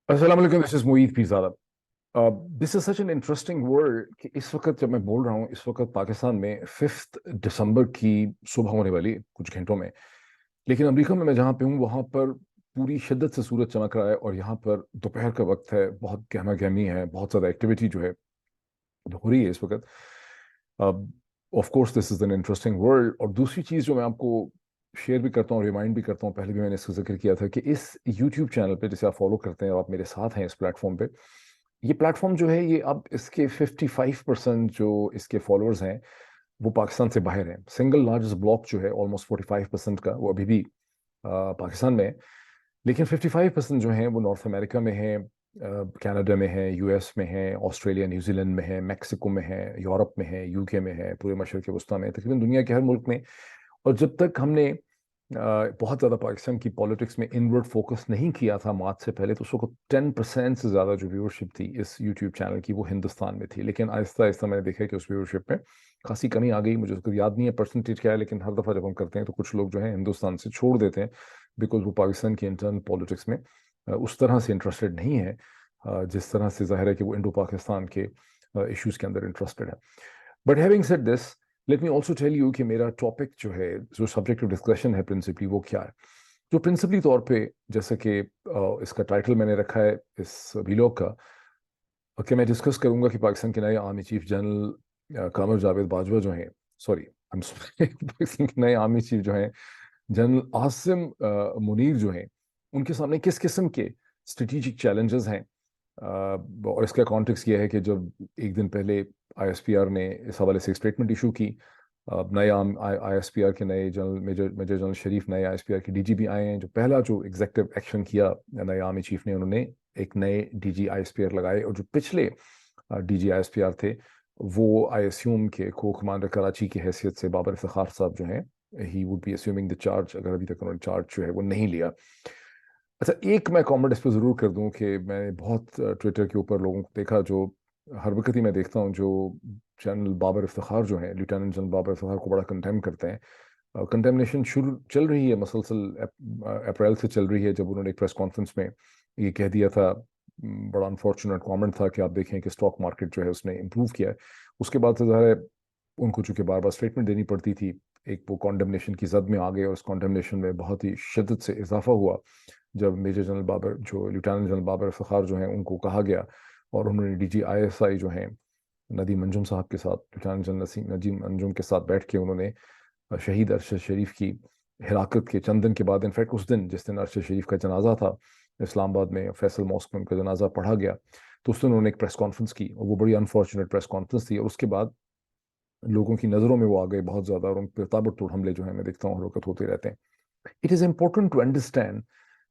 अस्सलाम वालेकुम, this is Moeed Pirzada. This is such an interesting world कि इस वक्त जब मैं बोल रहा हूँ, इस वक्त पाकिस्तान में 5 दिसंबर की सुबह होने वाली है, कुछ घंटों में। लेकिन अमेरिका में मैं जहाँ पे हूँ वहाँ पर पूरी शिद्दत से सूरज चमक रहा है और यहाँ पर दोपहर का वक्त है, बहुत गहमा गहमी है, बहुत ज़्यादा एक्टिविटी जो है जो हो रही है इस वक्त। Of course this is an interesting world. और दूसरी चीज़ जो मैं आपको शेयर भी करता हूँ, रिमाइंड भी करता हूँ, पहले भी मैंने इसका जिक्र किया था कि इस यूट्यूब चैनल पे जिसे आप फॉलो करते हैं और आप मेरे साथ हैं इस प्लेटफॉर्म पे, ये प्लेटफॉर्म जो है ये अब इसके 55% जो इसके फॉलोअर्स हैं वो पाकिस्तान से बाहर हैं। सिंगल लार्जेस्ट ब्लॉक जो है ऑलमोस्ट 45% का वो अभी भी पाकिस्तान में है। लेकिन 55% जो हैं वो नॉर्थ अमेरिका में है, कनाडा में है, यूएस में है, ऑस्ट्रेलिया न्यूजीलैंड में है, मैक्सिको में है, यूरोप में है, यूके में है, पूरे मशरक़ वस्ती में, तकरीबन दुनिया के हर मुल्क में। और जब तक हमने बहुत ज़्यादा पाकिस्तान की पॉलिटिक्स में इनवर्ड फोकस नहीं किया था मार्च से पहले, तो उस वक्त 10% से ज़्यादा जो व्यूअरशिप थी इस यूट्यूब चैनल की वो हिंदुस्तान में थी। लेकिन आहिस्ता आहिस्ता मैंने देखा कि उस व्यूअरशिप में खासी कमी आ गई। मुझे उसका याद नहीं है परसेंटेज क्या है, लेकिन हर दफ़ा जब हम करते हैं तो कुछ लोग जो है हिंदुस्तान से छोड़ देते हैं, बिकॉज वो पाकिस्तान की इंटरनल पॉलिटिक्स में उस तरह से इंटरेस्टेड नहीं है जिस तरह से जाहिर है कि वो इंडो पाकिस्तान के इश्यूज़ के अंदर इंटरेस्टेड है। But having said this, let me also tell you कि मेरा टॉपिक जो है, जो सब्जेक्ट ऑफ डिस्कशन है प्रिंसिपली, वो क्या है। जो प्रिंसिपली तौर पे, जैसे कि इसका टाइटल मैंने रखा है इस वीलॉग का, कि मैं डिस्कस करूंगा कि पाकिस्तान के नए आर्मी चीफ जनरल कामर जावेद बाजवा जो हैं, sorry I am sorry, Pakistan के नए आर्मी चीफ जो हैं जनरल आसिम मुनीर जो हैं, उनके सामने किस किस्म के स्ट्रेटेजिक चैलेंजेस हैं। और इसका कॉन्टेक्स्ट ये है कि जब एक दिन पहले आईएसपीआर ने इस हवाले से एक स्टेटमेंट इशू की। अब नए आईएसपीआर के नए जनरल मेजर मेजर जनरल शरीफ नए आईएसपीआर के डीजीपी आए हैं। जो पहला जो एग्जेक्टिव एक्शन किया नए आर्मी चीफ ने, उन्होंने एक नए डीजी आईएसपीआर लगाए। और जो पिछले डीजी आईएसपीआर थे वो आई एस्यूम के को कमांडर कराची की हैसियत से बाबर इफ्तिखार साहब जो हैं, he would be assuming the charge, अगर अभी तक उन्होंने चार्ज जो है वो नहीं लिया। अच्छा, एक मैं कमेंट इस पर ज़रूर कर दूं कि मैंने बहुत ट्विटर के ऊपर लोगों को देखा, जो हर वक्त ही मैं देखता हूँ, जो जनरल बाबर इफ्तिखार जो हैं, लेफ्टिनेंट जनरल बाबर इफ्तिखार को बड़ा कंटेम करते हैं। कंटेमिनेशन शुरू चल रही है, मसलसल अप्रैल से चल रही है, जब उन्होंने एक प्रेस कॉन्फ्रेंस में ये कह दिया था। बड़ा अनफॉर्चुनेट कमेंट था कि आप देखें कि स्टॉक मार्केट जो है उसने इम्प्रूव किया है। उसके बाद से ज़ाहिर है उनको चूंकि बार बार स्टेटमेंट देनी पड़ती थी, एक वो कॉन्डेमनेशन की जद में आ गए और उस कॉन्डेमनेशन में बहुत ही शिद्दत से इजाफा हुआ जब मेजर जनरल बाबर, जो लेफ्टिनेंट जनरल बाबर इफ्तिखार जो हैं, उनको कहा गया और उन्होंने डीजी आईएसआई जो हैं नदीम अंजुम साहब के साथ, लेफ्टिनेंट जनरल नदीम अंजुम के साथ बैठ के उन्होंने शहीद अरशद शरीफ की हिराकत के चंद दिन के बाद, इनफैक्ट उस दिन जिस दिन अरशद शरीफ का जनाजा था इस्लामाबाद में फैसल मॉस्क में उनका जनाजा पढ़ा गया, तो उस दिन उन्होंने एक प्रेस कॉन्फ्रेंस की और वो बड़ी अनफॉर्चुनेट प्रेस कॉन्फ्रेंस थी। और उसके बाद लोगों की नज़रों में वो आ गए बहुत ज़्यादा और उन पर ताबड़तोड़ हमले जो है मैं देखता हूँ हर वक्त होते रहते हैं। It is important to understand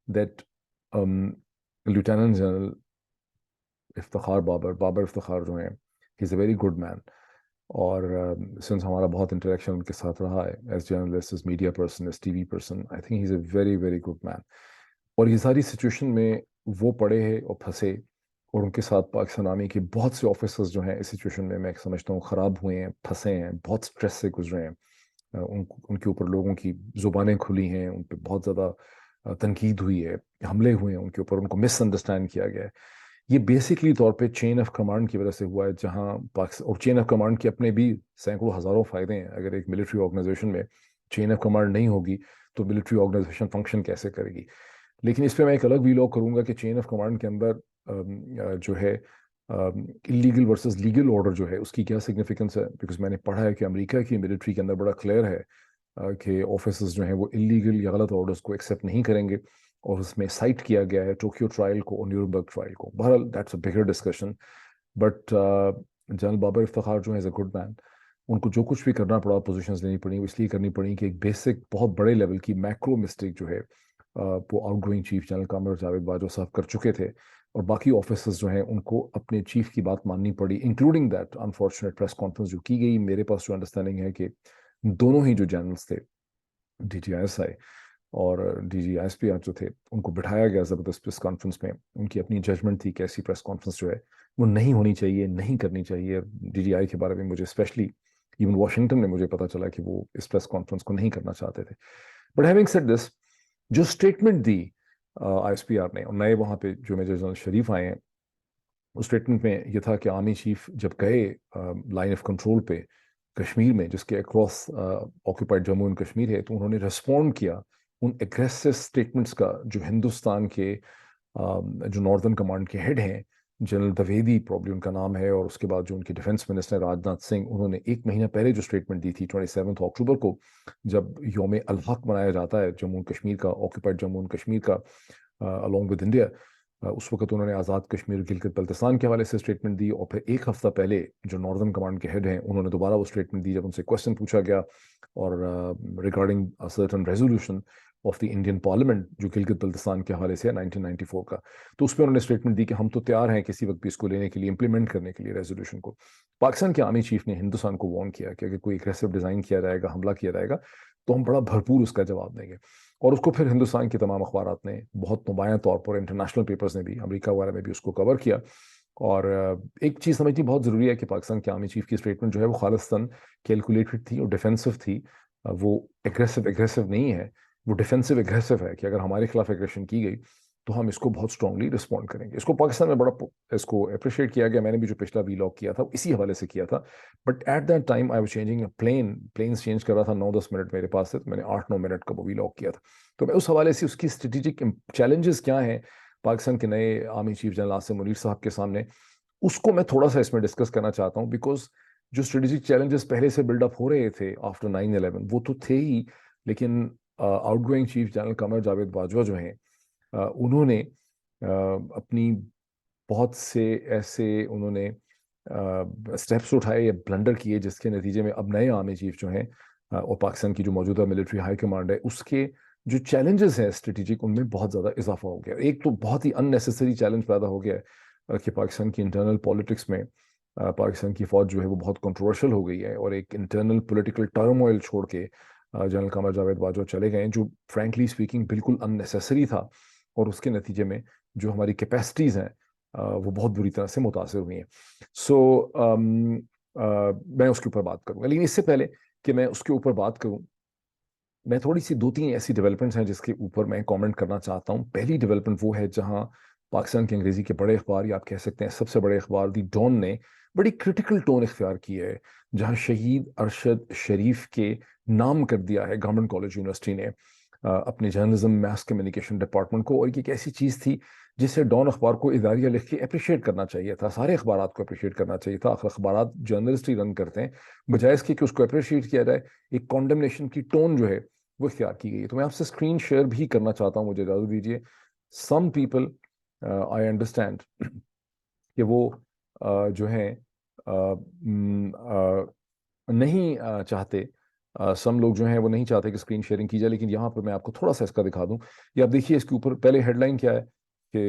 that lieutenant general Iftikhar Babar Iftikhar जो हैं, he is a very good man. और सिंस हमारा बहुत इंटरेक्शन उनके साथ रहा है as journalist, as media person, as TV person, I think he is a very very good man. और ये सारी सिचुएशन में वो पड़े हैं और फंसे, और उनके साथ पाकिस्तान आर्मी के बहुत से ऑफिसर्स जो हैं इस सिचुएशन में मैं समझता हूँ ख़राब हुए हैं, फंसे हैं, बहुत स्ट्रेस से गुजरे हैं। उनके ऊपर लोगों की ज़ुबानें खुली हैं, उन पर बहुत ज़्यादा तनकीद हुई है, हमले हुए हैं उनके ऊपर, उनको मिसअंडरस्टैंड किया गया है। ये बेसिकली तौर पे चेन ऑफ कमांड की वजह से हुआ है, जहां पाकिस्तान, और चेन ऑफ कमांड के अपने भी सैकड़ों हज़ारों फ़ायदे हैं। अगर एक मिलिट्री ऑर्गेनाइजेशन में चेन ऑफ कमांड नहीं होगी तो मिलिट्री ऑर्गेनाइजेशन फंक्शन कैसे करेगी। लेकिन इस पे मैं एक अलग वीलॉग करूंगा कि चेन ऑफ कमांड के अंदर जो है इलीगल वर्सेस लीगल ऑर्डर जो है उसकी क्या सिग्निफिकेंस है। बिकॉज मैंने पढ़ा है कि अमेरिका की मिलिट्री के अंदर बड़ा क्लियर है कि ऑफिसर्स जो हैं वो इलीगल या गलत ऑर्डर्स को एक्सेप्ट नहीं करेंगे। और उसमें साइट किया गया है टोक्यो ट्रायल को और न्यूरनबर्ग ट्रायल को। बहरहाल that's a bigger discussion. But general Babar Iftikhar जो है इज़ अ गुड मैन। उनको जो कुछ भी करना पड़ा, पोजीशंस लेनी पड़ी, वो इसलिए करनी पड़ी कि एक बेसिक बहुत बड़े लेवल की मैक्रो मिस्टेक जो है वो आउटगोइंग चीफ जनरल कामर जावेद बाजवा साहब कर चुके थे। और बाकी ऑफिसर्स जो हैं उनको अपने चीफ की बात माननी पड़ी, including that unfortunate press conference जो की गई। मेरे पास जो अंडरस्टैंडिंग है कि दोनों ही जो जनरल्स थे, डीजीआईएसआई और डीजीआईएसपीआर जो थे, उनको बिठाया गया ज़बरदस्त प्रेस कॉन्फ्रेंस में। उनकी अपनी जजमेंट थी कि ऐसी प्रेस कॉन्फ्रेंस जो है वो नहीं होनी चाहिए, नहीं करनी चाहिए। डीजीआई के बारे में मुझे स्पेशली इवन वाशिंगटन में मुझे पता चला कि वो इस प्रेस कॉन्फ्रेंस को नहीं करना चाहते थे। बट हैविंग सेड दिस, जो स्टेटमेंट दी ISPR ने, और नए वहाँ पे जो मेजर जनरल शरीफ आए हैं, उस स्टेटमेंट में ये था कि आर्मी चीफ जब गए लाइन ऑफ कंट्रोल पे कश्मीर में, जिसके across occupied Jammu and Kashmir है, तो उन्होंने रिस्पॉन्ड किया उन एग्रेसिव स्टेटमेंट्स का जो हिंदुस्तान के जो नॉर्दर्न कमांड के हेड हैं, जनरल द्विवेदी प्रॉब्ली उनका नाम है, और उसके बाद जो उनके डिफेंस मिनिस्टर राजनाथ सिंह, उन्होंने एक महीना पहले जो स्टेटमेंट दी थी 27 अक्टूबर को, जब योम अल-हक मनाया जाता है जम्मू एंड कश्मीर का, ऑक्यूपाइड जम्मू एंड कश्मीर का अलॉन्ग विद इंडिया, उस वक्त उन्होंने आज़ाद कश्मीर गिलगित बल्तिस्तान के हवाले से स्टेटमेंट दी, और फिर एक हफ्ता पहले जो नॉर्दर्न कमांड के हेड हैं उन्होंने दोबारा वो स्टेटमेंट दी जब उनसे क्वेश्चन पूछा गया और regarding certain resolution of the Indian parliament जो गिलगित बल्तिस्तान के हवाले से है 1994 का, तो उसमें उन्होंने स्टेटमेंट दी कि हम तो तैयार हैं किसी वक्त भी इसको लेने के लिए, इंप्लीमेंट करने के लिए रेजोल्यूशन को। पाकिस्तान के आर्मी चीफ ने हिंदुस्तान को वार्न किया कि अगर कोई एग्रेसिव डिज़ाइन किया जाएगा, हमला किया जाएगा, तो हम बड़ा भरपूर उसका जवाब देंगे। और उसको फिर हिंदुस्तान के तमाम अखबारात ने बहुत नुमायां तौर पर, इंटरनेशनल पेपर्स ने भी, अमेरिका वगैरह में भी उसको कवर किया। और एक चीज़ समझनी बहुत ज़रूरी है कि पाकिस्तान के आर्मी चीफ की स्टेटमेंट जो है वो खालिस्तान कैलकुलेटेड थी और डिफेंसिव थी, वो एग्रेसिव एग्रेसिव नहीं है, वो डिफेंसिव एग्रेसिव है कि अगर हमारे खिलाफ एग्रेशन की गई तो हम इसको बहुत स्ट्रांगली रिस्पॉन्ड करेंगे। इसको पाकिस्तान में बड़ा इसको अप्रिशिएट किया गया। मैंने भी जो पिछला वीलॉग किया था इसी हवाले से किया था, but at that time I was changing planes change कर रहा था, 9-10 मिनट मेरे पास थे, तो मैंने 8-9 मिनट का वो वीलॉग किया था। तो मैं उस हवाले से उसकी स्ट्रेटेजिक चैलेंजेस क्या हैं पाकिस्तान के नए army chief general Asim Munir sahab के सामने, उसको मैं थोड़ा सा इसमें डिस्कस करना चाहता हूँ। बिकॉज जो स्ट्रेटेजिक चैलेंजेस पहले से बिल्डअप हो रहे थे आफ्टर 9/11 वो तो थे ही, लेकिन outgoing chief general Qamar Javed Bajwa जो हैं, उन्होंने अपनी बहुत से ऐसे उन्होंने स्टेप्स उठाए या ब्लंडर किए जिसके नतीजे में अब नए आर्मी चीफ जो हैं और पाकिस्तान की जो मौजूदा मिलिट्री हाई कमांड है, उसके जो चैलेंजेस हैं स्ट्रेटेजिक, उनमें बहुत ज़्यादा इजाफा हो गया। एक तो बहुत ही अननेसेसरी चैलेंज पैदा हो गया है कि पाकिस्तान की इंटरनल पॉलिटिक्स में पाकिस्तान की फौज जो है वो बहुत कंट्रोवर्शियल हो गई है, और एक इंटरनल पॉलिटिकल टर्मोइल छोड़ के जनरल कमर जावेद बाजवा चले गए, जो फ्रैंकली स्पीकिंग बिल्कुल अननेसेसरी था, और उसके नतीजे में जो हमारी कैपेसिटीज़ हैं वो बहुत बुरी तरह से मुतासर हुई हैं। सो मैं उसके ऊपर बात करूँगा, लेकिन इससे पहले कि मैं उसके ऊपर बात करूँ, मैं थोड़ी सी 2-3 ऐसी डेवलपमेंट्स हैं जिसके ऊपर मैं कमेंट करना चाहता हूँ। पहली डेवलपमेंट वो है जहां पाकिस्तान के अंग्रेजी के बड़े अखबार, या आप कह सकते हैं सबसे बड़े अखबार दी डॉन ने बड़ी क्रिटिकल टोन इख्तियार की है, जहां शहीद अरशद शरीफ के नाम कर दिया है गवर्नमेंट कॉलेज यूनिवर्सिटी ने अपने जर्नलिज्म मास कम्युनिकेशन डिपार्टमेंट को। और ये एक ऐसी चीज़ थी जिसे डॉन अखबार को इदारिया लिख के अप्रिशिएट करना चाहिए था, सारे अखबार को अप्रिशिएट करना चाहिए था। आखिर अखबार जर्नलिस्ट ही रन करते हैं, बजाय इसके कि उसको अप्रिशिएट किया जाए, एक कॉन्डेमनेशन की टोन जो है वो इख्तियार की गई है। तो मैं आपसे स्क्रीन शेयर भी करना चाहता हूँ, मुझे इजाज़त दीजिए। सम पीपल आई अंडरस्टैंड कि वो जो है नहीं चाहते, सम लोग जो हैं वो नहीं चाहते कि स्क्रीन शेयरिंग की जाए, लेकिन यहाँ पर मैं आपको थोड़ा सा इसका दिखा दूँ। ये आप देखिए, इसके ऊपर पहले हेडलाइन क्या है कि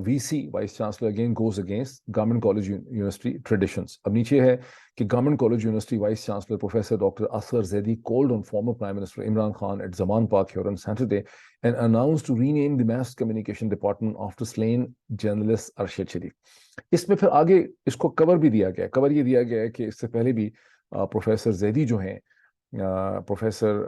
VC vice chancellor again goes against government college university traditions. अब नीचे है कि government college university vice chancellor professor doctor Asghar Zaidi called on former prime minister Imran Khan at Zaman park here on Saturday and announced to rename the mass communication department after slain journalist Arshad Sharif. इसमें फिर आगे इसको cover भी दिया गया, कवर ये दिया गया है कि इससे पहले भी प्रोफेसर जैदी जो हैं, प्रोफेसर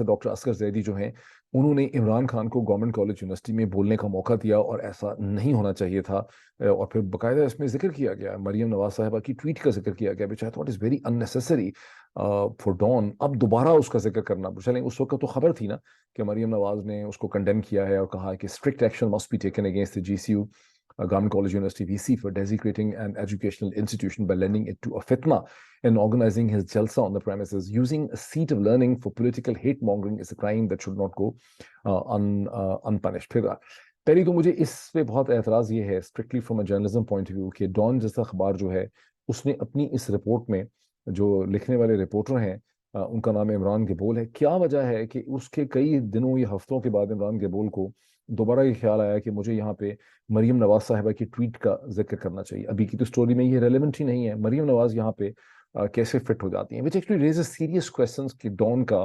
डॉक्टर असगर जैदी जो हैं, उन्होंने इमरान खान को गवर्नमेंट कॉलेज यूनिवर्सिटी में बोलने का मौका दिया, और ऐसा नहीं होना चाहिए था। और फिर बाकायदा इसमें जिक्र किया गया, मरियम नवाज साहिबा की ट्वीट का जिक्र किया गया, which I thought is very unnecessary for Dawn. अब दोबारा उसका जिक्र करना, चलें उस वक्त तो खबर थी ना कि मरियम नवाज ने उसको कंडेम किया है और कहा कि strict action must be taken against the GCU Government College University VC for designating an educational institution by lending it to a fitna and organizing his jalsa on the premises. Using a seat of learning for political hate mongering is a crime that should not go unpunished. फिर पहली तो मुझे इस पे बहुत एतराज़ ये है, strictly from a journalism point of view, कि डॉन जैसा अखबार जो है उसने अपनी इस रिपोर्ट में, जो लिखने वाले रिपोर्टर हैं उनका नाम इमरान गेबोल है, क्या वजह है कि उसके कई दिनों या हफ्तों के बाद इमरान गेबोल को दोबारा ये ख्याल आया कि मुझे यहाँ पे मरियम नवाज साहिबा की ट्वीट का जिक्र करना चाहिए। अभी की तो स्टोरी में ये रेलेवेंट ही नहीं है, मरियम नवाज यहाँ पे कैसे फिट हो जाती हैं, which actually raises serious questions कि डॉन का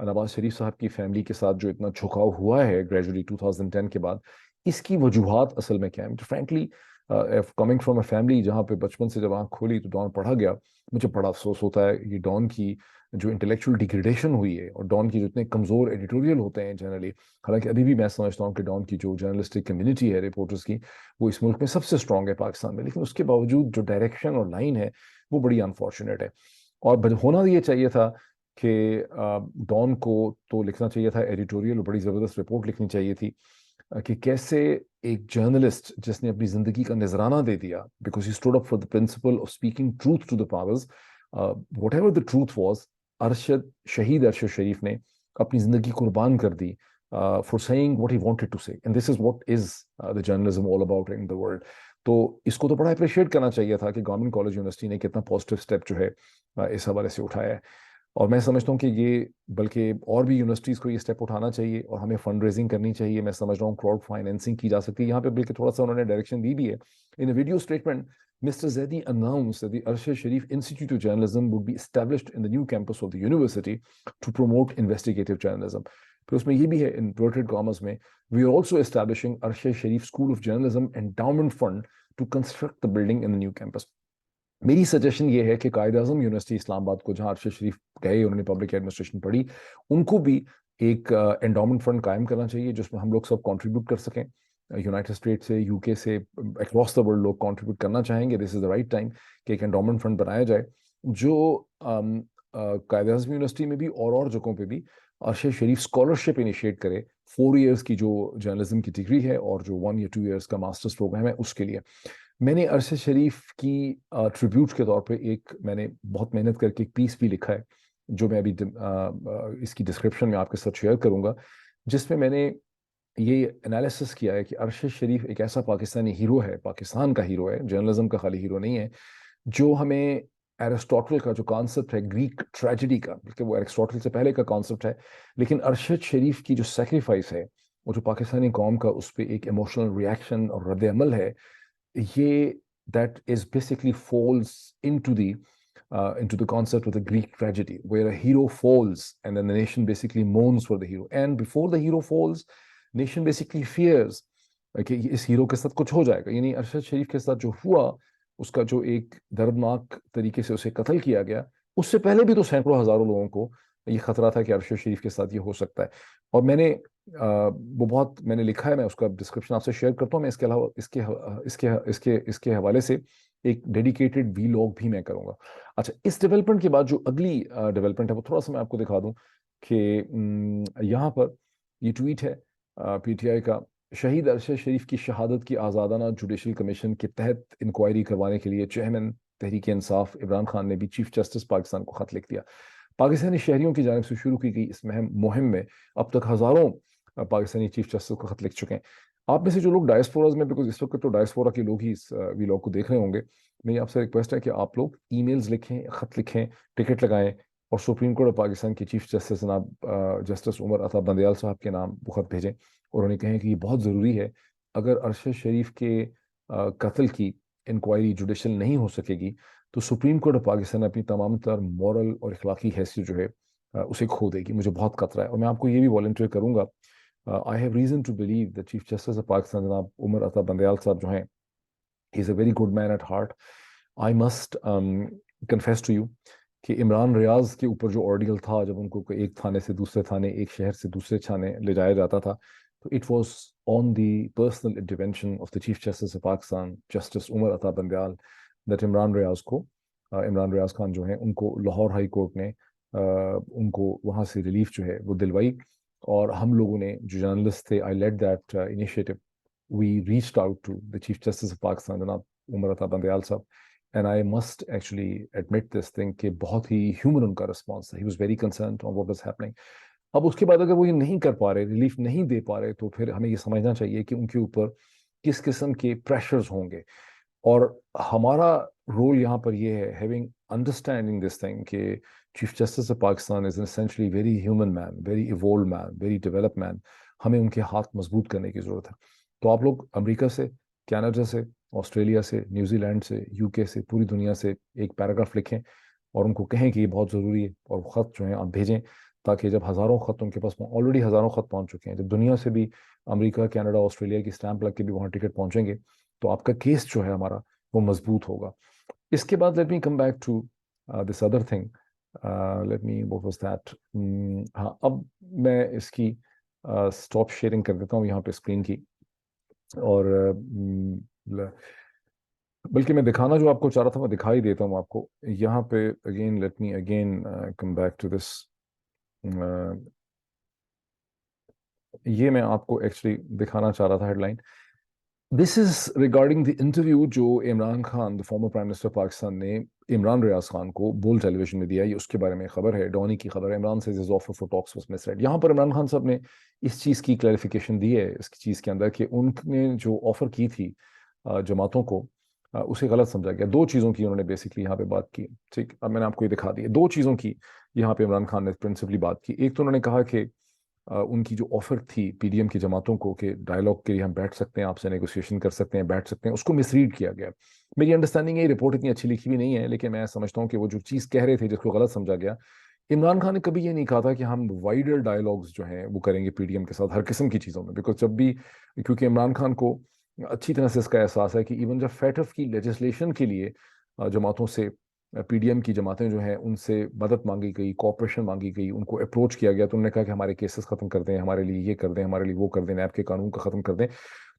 नवाज शरीफ साहब की फैमिली के साथ जो इतना झुकाव हुआ है ग्रेजुअली 2010 के बाद, इसकी वजूहात असल में क्या है। Frankly coming from a family जहाँ पे बचपन से जब आँख खोली तो डॉन पढ़ा गया, मुझे बड़ा अफसोस होता है ये डॉन की जो इंटेलेक्चुअल डिग्रेडेशन हुई है और डॉन की जो इतने कमज़ोर एडिटोरियल होते हैं जनरली, हालांकि अभी भी मैं समझता हूँ कि डॉन की जो जर्नलिस्टिक कम्युनिटी है रिपोर्टर्स की, वो इस मुल्क में सबसे स्ट्रॉन्ग है पाकिस्तान में, लेकिन उसके बावजूद जो डायरेक्शन और लाइन है वो बड़ी अनफॉर्चुनेट है। और होना ये चाहिए था कि डॉन को तो लिखना चाहिए था एडिटोरियल, बड़ी ज़बरदस्त रिपोर्ट लिखनी चाहिए थी कि कैसे एक जर्नलिस्ट जिसने अपनी ज़िंदगी का नजराना दे दिया, because he stood up for the principle of speaking truth to the powers, whatever the truth was, शहीद अरशद शरीफ ने अपनी ज़िंदगी कुर्बान कर दी for saying what he wanted to say, and this is what is the journalism all about in the world. तो इसको तो बड़ा अप्रिशिएट करना चाहिए था कि गवर्नमेंट कॉलेज यूनिवर्सिटी ने कितना पॉजिटिव स्टेप जो है इस हवाले से उठाया है। और मैं समझता हूँ कि ये, बल्कि और भी यूनिवर्सिटीज़ को ये स्टेप उठाना चाहिए और हमें फंड रेजिंग करनी चाहिए। मैं समझ रहा हूँ क्राउड फाइनेंसिंग की जा सकती है यहाँ पे, बल्कि थोड़ा सा उन्होंने डायरेक्शन दी भी है। In video statement Mr. Zaidi announced that the Arshad Sharif Institute of Journalism would be established in the new campus of the university to promote investigative journalism. फिर उसमें ये भी है inverted commas में, we are also establishing Arshad Sharif School of Journalism Endowment Fund to construct the building in the new campus. मेरी suggestion ये है कि कायद-ए-आज़म यूनिवर्सिटी इस्लामाबाद को, जहाँ अरशद शरीफ गए, उन्होंने पब्लिक एडमिनिस्ट्रेशन पढ़ी, उनको भी एक एंडोमेंट फंड कायम करना चाहिए जिसमें हम लोग सब कंट्रीब्यूट कर सकें। यूनाइटेड स्टेट से, यूके से, अक्रॉस द वर्ल्ड लोग कंट्रीब्यूट करना चाहेंगे, this is the right time कि एक एंडोमेंट फंड बनाया जाए जो कायद-ए-आज़म यूनिवर्सिटी में भी और जगहों पे भी अरशद शरीफ स्कॉलरशिप इनिशिएट करे 4 ईयर्स की जो जर्नलिज्म की डिग्री है और जो 1 या 2 ईयर्स का मास्टर्स प्रोग्राम है उसके लिए। मैंने अरशद शरीफ की ट्रिब्यूट के तौर पे मैंने बहुत मेहनत करके एक पीस भी लिखा है जो मैं अभी इसकी डिस्क्रिप्शन में आपके साथ शेयर करूंगा, जिसमें मैंने ये एनालिसिस किया है कि अरशद शरीफ एक ऐसा पाकिस्तानी हीरो है, पाकिस्तान का हीरो है, जर्नलिज्म का खाली हीरो नहीं है, जो हमें एरिस्टोटल का जो कॉन्सेप्ट है ग्रीक ट्रेजेडी का, बल्कि वो एरिस्टोटल से पहले का कॉन्सेप्ट है, लेकिन अरशद शरीफ की जो सेक्रीफाइस है वो जो पाकिस्तानी कौम का उस पर एक इमोशनल रिएक्शन और रद्द अमल है, ये that is basically falls into the concept of the Greek tragedy, where a hero falls and then the nation basically mourns for the hero, and before the hero falls, nation basically fears कि इस hero के साथ कुछ हो जाएगा। यानी अरशद शरीफ के साथ जो हुआ, उसका जो एक दर्दनाक तरीके से उसे कत्ल किया गया, उससे पहले भी तो सैकड़ों हजारों लोगों को ये खतरा था कि अरशद शरीफ के साथ ये हो सकता है। और वो बहुत मैंने लिखा है, मैं उसका डिस्क्रिप्शन आपसे शेयर करता हूँ। मैं इसके अलावा इसके हवाले से एक डेडिकेटेड वीलॉग भी मैं करूँगा। अच्छा, इस डेवलपमेंट के बाद जो अगली डेवलपमेंट है वो थोड़ा सा मैं आपको दिखा दूँ कि यहाँ पर ये ट्वीट है पीटीआई का, शहीद अरशद शरीफ की शहादत की आज़ादाना जुडिशल कमीशन के तहत इंक्वायरी करवाने के लिए चेयरमैन तहरीक इंसाफ इमरान खान ने भी चीफ जस्टिस पाकिस्तान को खत लिख दिया। पाकिस्तानी शहरियों की जानिब से शुरू की गई इस मुहिम में अब तक हज़ारों पाकिस्तानी चीफ जस्टिस को खत लिख चुके हैं। आप में से जो लोग डायस्पोराज में, बिकॉज इस वक्त तो डायस्पोरा के लोग ही इस वीलॉग को देख रहे होंगे, मेरी आपसे रिक्वेस्ट है कि आप लोग ईमेल्स लिखें, खत लिखें, टिकट लगाएं और सुप्रीम कोर्ट ऑफ पाकिस्तान के चीफ जस्टिस जनाब जस्टिस उमर अता बंदयाल साहब के नाम वो खत भेजें और उन्हें कहें कि ये बहुत ज़रूरी है। अगर अरशद शरीफ के कत्ल की इंक्वायरी जुडिशल नहीं हो सकेगी तो सुप्रीम कोर्ट ऑफ पाकिस्तान अपनी तमाम तर मॉरल और इखलाकी हैसियत जो है उसे खो देगी। मुझे बहुत खतरा है और मैं आपको ये भी वॉलंटियर करूंगा, I have reason to believe the chief justice of Pakistan जनाब उमर अता बंदयाल साहब जो हैं, he is a very good man at heart. I must confess to you कि इमरान रियाज के ऊपर जो ऑर्डियल था, जब उनको एक थाने से दूसरे थाने, एक शहर से दूसरे थाने ले जाया जाता था, तो it was on the personal intervention of the chief justice of Pakistan justice Umar Ata Bandial that Imran Riaz Khan जो हैं उनको लाहौर हाई कोर्ट ने उनको वहाँ से रिलीफ जो है वो दिलवाई। और हम लोगों ने जो जर्नलिस्ट थे, I led that initiative, we reached out to the chief justice of Pakistan जनाब उमर अता बंदयाल साहब, and I must actually admit this thing कि बहुत ही ह्यूमन उनका रिस्पॉन्स था। He was very concerned on what was happening. अब उसके बाद अगर वो ये नहीं कर पा रहे, रिलीफ नहीं दे पा रहे, तो फिर हमें ये समझना चाहिए कि उनके ऊपर किस किस्म के प्रेशर्स होंगे। और हमारा रोल यहाँ पर ये है, हैविंग अंडरस्टैंडिंग दिस थिंग कि chief justice of Pakistan is essentially very human man, very evolve man, very developed man. हमें उनके हाथ मजबूत करने की ज़रूरत है। तो आप लोग अमेरिका से, कनाडा से, ऑस्ट्रेलिया से, न्यूजीलैंड से, यूके से, पूरी दुनिया से एक पैराग्राफ लिखें और उनको कहें कि ये बहुत ज़रूरी है, और ख़त जो है आप भेजें, ताकि जब हज़ारों ख़त उनके पास, ऑलरेडी हज़ारों ख़त पहुँच चुके हैं, जब दुनिया से भी, अमेरिका, कनाडा, ऑस्ट्रेलिया की स्टैंप लग के भी वहाँ टिकट पहुँचेंगे, तो आपका केस जो है हमारा वो मजबूत होगा। इसके बाद let me come back to this other thing let me what was that. हाँ, अब मैं इसकी स्टॉप शेयरिंग कर देता हूँ यहाँ पे स्क्रीन की। और बल्कि मैं दिखाना जो आपको चाह रहा था मैं दिखा ही देता हूँ आपको यहाँ पे। Again let me again come back to this. ये मैं आपको एक्चुअली दिखाना चाह रहा था headline. This is regarding the interview जो Imran Khan the former prime minister Pakistan ने इमरान रियाज खान को बोल टेलीविजन में दिया। ये उसके बारे में खबर है, डॉनी की खबर है। इमरान से is offer for talks was misread. यहाँ पर इमरान खान साहब ने इस चीज़ की क्लैरिफिकेशन दी है इस चीज़ के अंदर कि उनने जो ऑफर की थी जमातों को उसे गलत समझा गया। दो चीज़ों की उन्होंने बेसिकली यहाँ पे बात की। ठीक, अब मैंने आपको ये दिखा दी। दो चीज़ों की यहाँ पे इमरान खान ने प्रिंसिपली बात की। एक तो उन्होंने कहा कि उनकी जो ऑफर थी पीडीएम की जमातों को कि डायलॉग के लिए हम बैठ सकते हैं, आपसे नेगोशिएशन कर सकते हैं, बैठ सकते हैं, उसको मिसरीड किया गया। मेरी अंडरस्टैंडिंग है ये रिपोर्ट इतनी अच्छी लिखी भी नहीं है, लेकिन मैं समझता हूँ कि वो जो चीज़ कह रहे थे जिसको गलत समझा गया। इमरान खान ने कभी ये नहीं कहा था कि हम वाइडर डायलॉग्स जो हैं वो करेंगे पीडीएम के साथ हर किस्म की चीज़ों में। बिकॉज जब भी, क्योंकि इमरान खान को अच्छी तरह से इसका एहसास है कि इवन जब फैटफ की लेजिस्लेशन के लिए जमातों से, पीडीएम की जमातें जो हैं उनसे मदद मांगी गई, कॉपरेशन मांगी गई, उनको अप्रोच किया गया, तो उन्होंने कहा कि हमारे केसेस खत्म कर दें, हमारे लिए ये कर दें, हमारे लिए वो कर दें, नैब के कानून को खत्म कर दें।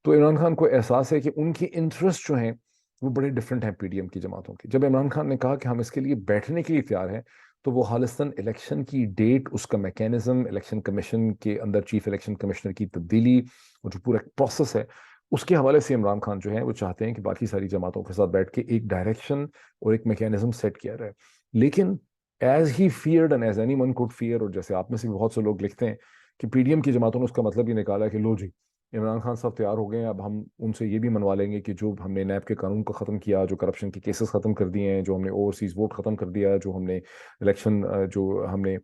तो इमरान खान को एहसास है कि उनके इंटरेस्ट जो हैं वो बड़े डिफरेंट हैं पीडीएम की जमातों के। जब इमरान खान ने कहा कि हम इसके लिए बैठने के लिए तैयार हैं, तो वो खालिस्तान इलेक्शन की डेट, उसका मैकेनिज्म, इलेक्शन कमीशन के अंदर चीफ इलेक्शन कमिश्नर की तब्दीली, वो जो पूरा प्रोसेस है, उसके हवाले से इमरान खान जो है वो चाहते हैं कि बाकी सारी जमातों के साथ बैठ के एक डायरेक्शन और एक मैकेनिज्म सेट किया जाए। लेकिन as he feared and as anyone could fear, और जैसे आप में से भी बहुत से लोग लिखते हैं कि पीडीएम की जमातों ने उसका मतलब ये निकाला कि लो जी, इमरान खान साहब तैयार हो गए हैं, अब हम उनसे ये भी मनवा लेंगे कि जो हमने नैब के कानून को ख़त्म किया, जो करप्शन के केसेस ख़त्म कर दिए हैं, जो हमने ओवरसीज वोट ख़त्म कर दिया, जो हमने इलेक्शन, जो हमने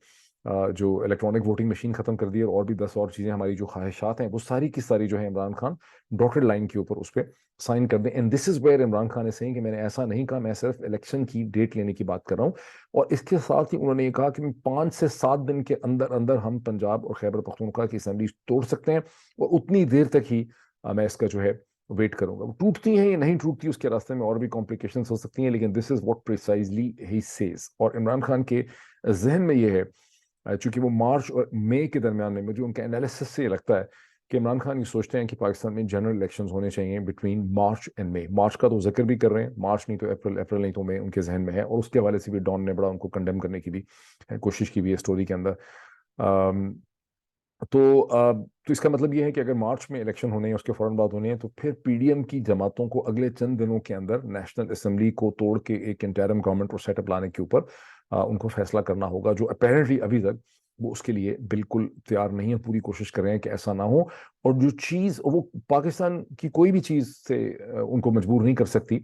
जो इलेक्ट्रॉनिक वोटिंग मशीन ख़त्म कर दी है, और भी 10 और चीज़ें, हमारी जो ख्वाहिशात हैं वो सारी की सारी जो है इमरान खान डॉटेड लाइन के ऊपर उस पर साइन कर दें। And this is where Imran Khan ने सेइंग कि मैंने ऐसा नहीं कहा, मैं सिर्फ इलेक्शन की डेट लेने की बात कर रहा हूँ। और इसके साथ ही उन्होंने ये कहा कि 5 से 7 दिन के अंदर अंदर हम पंजाब और खैबर पख्तूनख्वा की असेंबली तोड़ सकते हैं, और उतनी देर तक ही मैं इसका जो है वेट करूंगा। वो टूटती हैं या नहीं टूटती उसके रास्ते में और भी कॉम्प्लिकेशंस हो सकती हैं, लेकिन this is what precisely he says. और इमरान खान के जहन में ये है, चूंकि वो मार्च और मई के दरमियान में, मुझे उनके एनालिसिस से लगता है कि इमरान खान ये सोचते हैं कि पाकिस्तान में जनरल इलेक्शंस होने चाहिए बिटवीन मार्च एंड मई। मार्च का तो जिक्र भी कर रहे हैं, मार्च नहीं तो अप्रैल, अप्रैल नहीं तो मई उनके जहन में है। और उसके हवाले से भी डॉन ने बड़ा उनको कंडेम करने की भी कोशिश की हुई है स्टोरी के अंदर। तो इसका मतलब ये है कि अगर मार्च में इलेक्शन होने हैं, उसके फौरन बाद होने हैं, तो फिर पीडीएम की जमातों को अगले चंद दिनों के अंदर नेशनल असेंबली को तोड़ के एक इंटरिम गवर्नमेंट को सेटअप लाने के ऊपर उनको फैसला करना होगा, जो अपेरेंटली अभी तक वो उसके लिए बिल्कुल तैयार नहीं है। पूरी कोशिश कर रहे हैं कि ऐसा ना हो। और जो चीज़ वो पाकिस्तान की कोई भी चीज़ से उनको मजबूर नहीं कर सकती,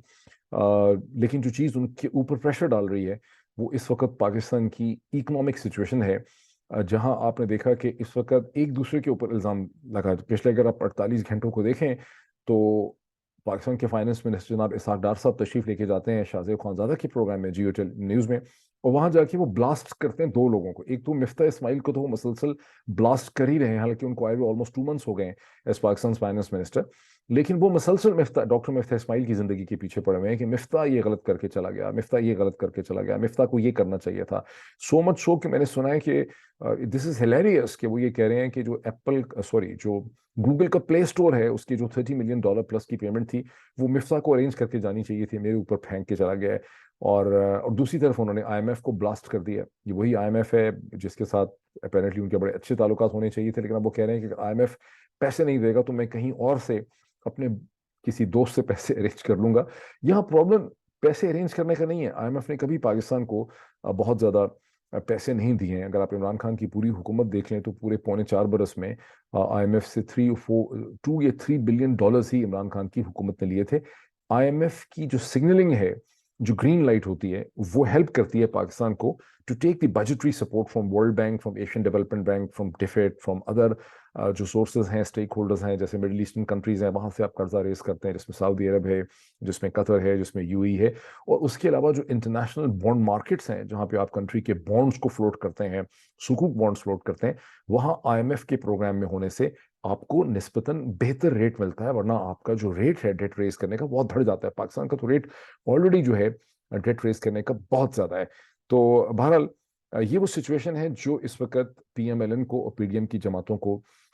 लेकिन जो चीज़ उनके ऊपर प्रेशर डाल रही है वो इस वक्त पाकिस्तान की इकोनॉमिक सिचुएशन है, जहां आपने देखा कि इस वक्त एक दूसरे के ऊपर इल्ज़ाम लगा। पिछले अगर आप 48 घंटों को देखें तो पाकिस्तान के फाइनेंस मिनिस्टर जनाब इसहाक डार साहब तशरीफ लेके जाते हैं शाहजेब खानजादा के प्रोग्राम में, जियो न्यूज़ में, और वहां जाके वो ब्लास्ट करते हैं दो लोगों को। एक तो मिफ्ता इस्माइल को तो वो मुसलसल ब्लास्ट कर ही रहे हैं, हालांकि उनको आए हुए ऑलमोस्ट 2 मंथ्स हो गए हैं एज पाकिस्तान फाइनेंस मिनिस्टर, लेकिन वो मुसलसल मिफ्ता, डॉक्टर मिफ्ता इस्माइल की जिंदगी के पीछे पड़े हुए हैं कि मिफ्ता ये गलत करके चला गया, मिफ्ता ये गलत करके चला गया, मिफ्ता को ये करना चाहिए था। सो मच सो कि मैंने सुना है कि दिस इज हिलेरियस कि वो ये कह रहे हैं कि जो एप्पल, सॉरी, जो गूगल का प्ले स्टोर है, उसकी जो $30 मिलियन प्लस की पेमेंट थी वो मिफ्ता को अरेंज करके जानी चाहिए थी, मेरे ऊपर फेंक के चला गया है। और दूसरी तरफ उन्होंने आईएमएफ को ब्लास्ट कर दिया। ये वही आईएमएफ है जिसके साथ अपेरेंटली उनके बड़े अच्छे ताल्लुकात होने चाहिए थे, लेकिन अब वो कह रहे हैं कि आईएमएफ पैसे नहीं देगा तो मैं कहीं और से अपने किसी दोस्त से पैसे अरेंज कर लूंगा। यहाँ प्रॉब्लम पैसे अरेंज करने का नहीं है। आईएमएफ ने कभी पाकिस्तान को बहुत ज्यादा पैसे नहीं दिए हैं। अगर आप इमरान खान की पूरी हुकूमत देख लें तो पूरे पौने 4 बरस में आईएमएफ से 2 या 3 बिलियन डॉलर ही इमरान खान की हुकूमत ने लिए थे। आईएमएफ की जो सिग्नलिंग है, जो ग्रीन लाइट होती है, वो हेल्प करती है पाकिस्तान को to take the budgetary support from World Bank, from Asian Development Bank, from DFID, from other जो सोर्सेज हैं, स्टेक होल्डर्स हैं, जैसे मिडिल ईस्टर्न कंट्रीज हैं, वहां से आप कर्जा रेस करते हैं, जिसमें सऊदी अरब है, जिसमें कतर है, जिसमें यूएई है। और उसके अलावा जो इंटरनेशनल बॉन्ड मार्केट्स हैं, जहां पे आप कंट्री के बॉन्ड्स को फ्लोट करते हैं, सुकूक बॉन्ड्स फ्लोट करते हैं, वहां आईएमएफ के प्रोग्राम में होने से आपको निस्बतन बेहतर रेट मिलता है। वरना आपका जो रेट है डेट रेस करने का बहुत बढ़ जाता है। पाकिस्तान का तो रेट ऑलरेडी जो है डेट रेस करने का बहुत ज्यादा है। तो बहरहाल ये वो सिचुएशन है जो इस वक्त PMLN को और PDM की जमातों को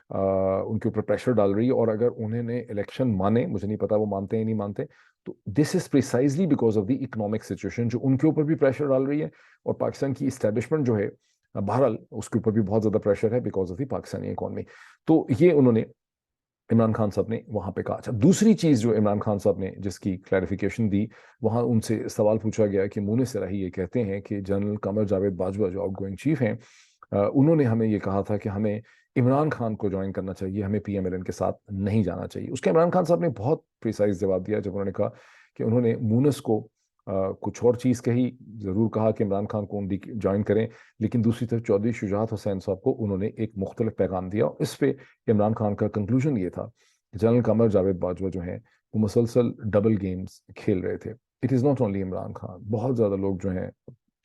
उनके ऊपर प्रेशर डाल रही है। और अगर उन्होंने इलेक्शन माने, मुझे नहीं पता वो मानते हैं नहीं मानते, तो this is precisely because of the economic situation जो उनके ऊपर भी प्रेशर डाल रही है, और पाकिस्तान की इस्टेब्लिशमेंट जो है बहरहाल उसके ऊपर भी बहुत ज्यादा प्रेशर है because of the Pakistani economy. तो ये उन्होंने इमरान खान साहब ने वहां पे कहा। अच्छा, दूसरी चीज जो इमरान खान साहब ने जिसकी क्लैरिफिकेशन दी, वहां उनसे सवाल पूछा गया कि मुनीर सराही ये कहते हैं कि जनरल कमर जावेद बाजवा जो आउटगोइंग चीफ हैं, उन्होंने हमें ये कहा था कि हमें इमरान खान को ज्वाइन करना चाहिए, हमें PMLN के साथ नहीं जाना चाहिए। उसके इमरान खान साहब ने बहुत प्रिसाइज जवाब दिया जब उन्होंने कहा कि उन्होंने मूनस को कुछ और चीज़ कही, ज़रूर कहा कि इमरान खान को उनकी ज्वाइन करें, लेकिन दूसरी तरफ चौधरी शुजात हुसैन साहब को उन्होंने एक मुख्तलिफ पैगाम दिया। इस पे इमरान खान का कंक्लूजन ये था कि जनरल कमर जावेद बाजवा जो हैं वो मुसलसल डबल गेम्स खेल रहे थे। It is not only Imran Khan, बहुत ज़्यादा लोग जो हैं,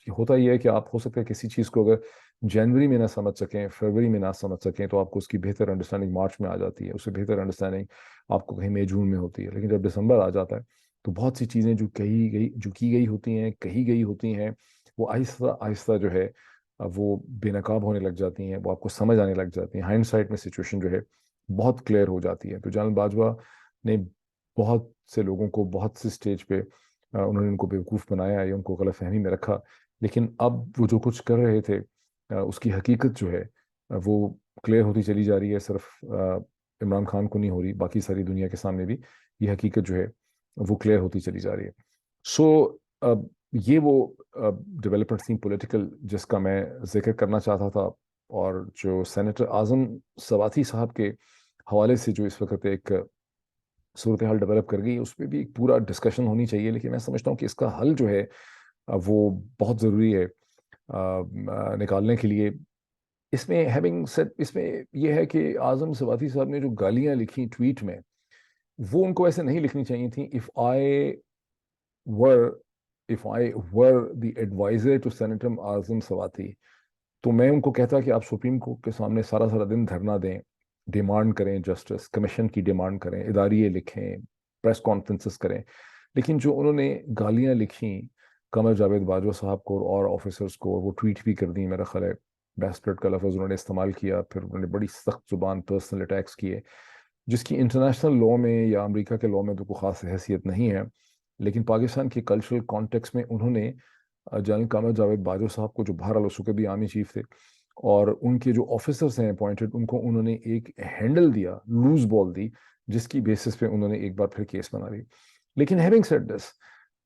होता ही है कि आप हो सकता है किसी चीज़ को अगर जनवरी में ना समझ सकें, फरवरी में ना समझ सकें, तो आपको उसकी बेहतर अंडरस्टैंडिंग मार्च में आ जाती है, उससे बेहतर अंडरस्टैंडिंग आपको कहीं मई जून में होती है। लेकिन जब दिसंबर आ जाता है तो बहुत सी चीज़ें जो की गई होती हैं, कही गई होती हैं, वो आहिस्ता आहिस्ता जो है वो बेनकाब होने लग जाती हैं, वो आपको समझ आने लग जाती हैं। हाइंडसाइट में सिचुएशन जो है बहुत क्लियर हो जाती है। तो जनरल बाजवा ने बहुत से लोगों को बहुत सी स्टेज पे उन्होंने उनको बेवकूफ़ बनाया या उनको गलतफहमी में रखा, लेकिन अब वो जो कुछ कर रहे थे उसकी हकीकत जो है वो क्लियर होती चली जा रही है। सिर्फ इमरान खान को नहीं हो रही, बाकी सारी दुनिया के सामने भी ये हकीकत जो है वो क्लियर होती चली जा रही है। सो ये वो डेवलपमेंट थी पॉलिटिकल जिसका मैं जिक्र करना चाहता था। और जो सेनेटर आजम सवाती साहब के हवाले से जो इस वक्त एक सूरत हाल डेवलप कर गई, उस पर भी एक पूरा डिस्कशन होनी चाहिए। लेकिन मैं समझता हूँ कि इसका हल जो है वो बहुत ज़रूरी है निकालने के लिए। इसमें हैविंग सेड, इसमें यह है कि आजम सवाती साहब ने जो गालियां लिखी ट्वीट में, वो उनको ऐसे नहीं लिखनी चाहिए थी। Were if I were the adviser to senator Azam Swati, तो मैं उनको कहता कि आप सुप्रीम कोर्ट के सामने सारा सारा दिन धरना दें, डिमांड करें, जस्टिस कमीशन की डिमांड करें, इदारिये लिखें, प्रेस कॉन्फ्रेंसेस करें। लेकिन जो उन्होंने गालियां लिखी कमर जावेद बाजवा साहब को और ऑफिसर्स को, और वो ट्वीट भी कर दी, मेरा ख्याल है बैस्टर्ड का लफ्ज़ उन्होंने इस्तेमाल किया, फिर उन्होंने बड़ी सख्त जुबान पर्सनल अटैक्स किए, जिसकी इंटरनेशनल लॉ में या अमेरिका के लॉ में तो कोई ख़ास हैसियत नहीं है। लेकिन पाकिस्तान के कल्चरल कॉन्टेक्स्ट में उन्होंने जनरल कमर जावेद बाजवा साहब को, जो बहरहाल उस वक्त भी आर्मी चीफ थे, और उनके जो ऑफिसर्स हैं अपॉइंटेड, उनको उन्होंने एक हैंडल दिया, लूज बॉल दी, जिसकी बेसिस पे उन्होंने एक बार फिर केस बना ली। लेकिन हैविंग सेड दिस,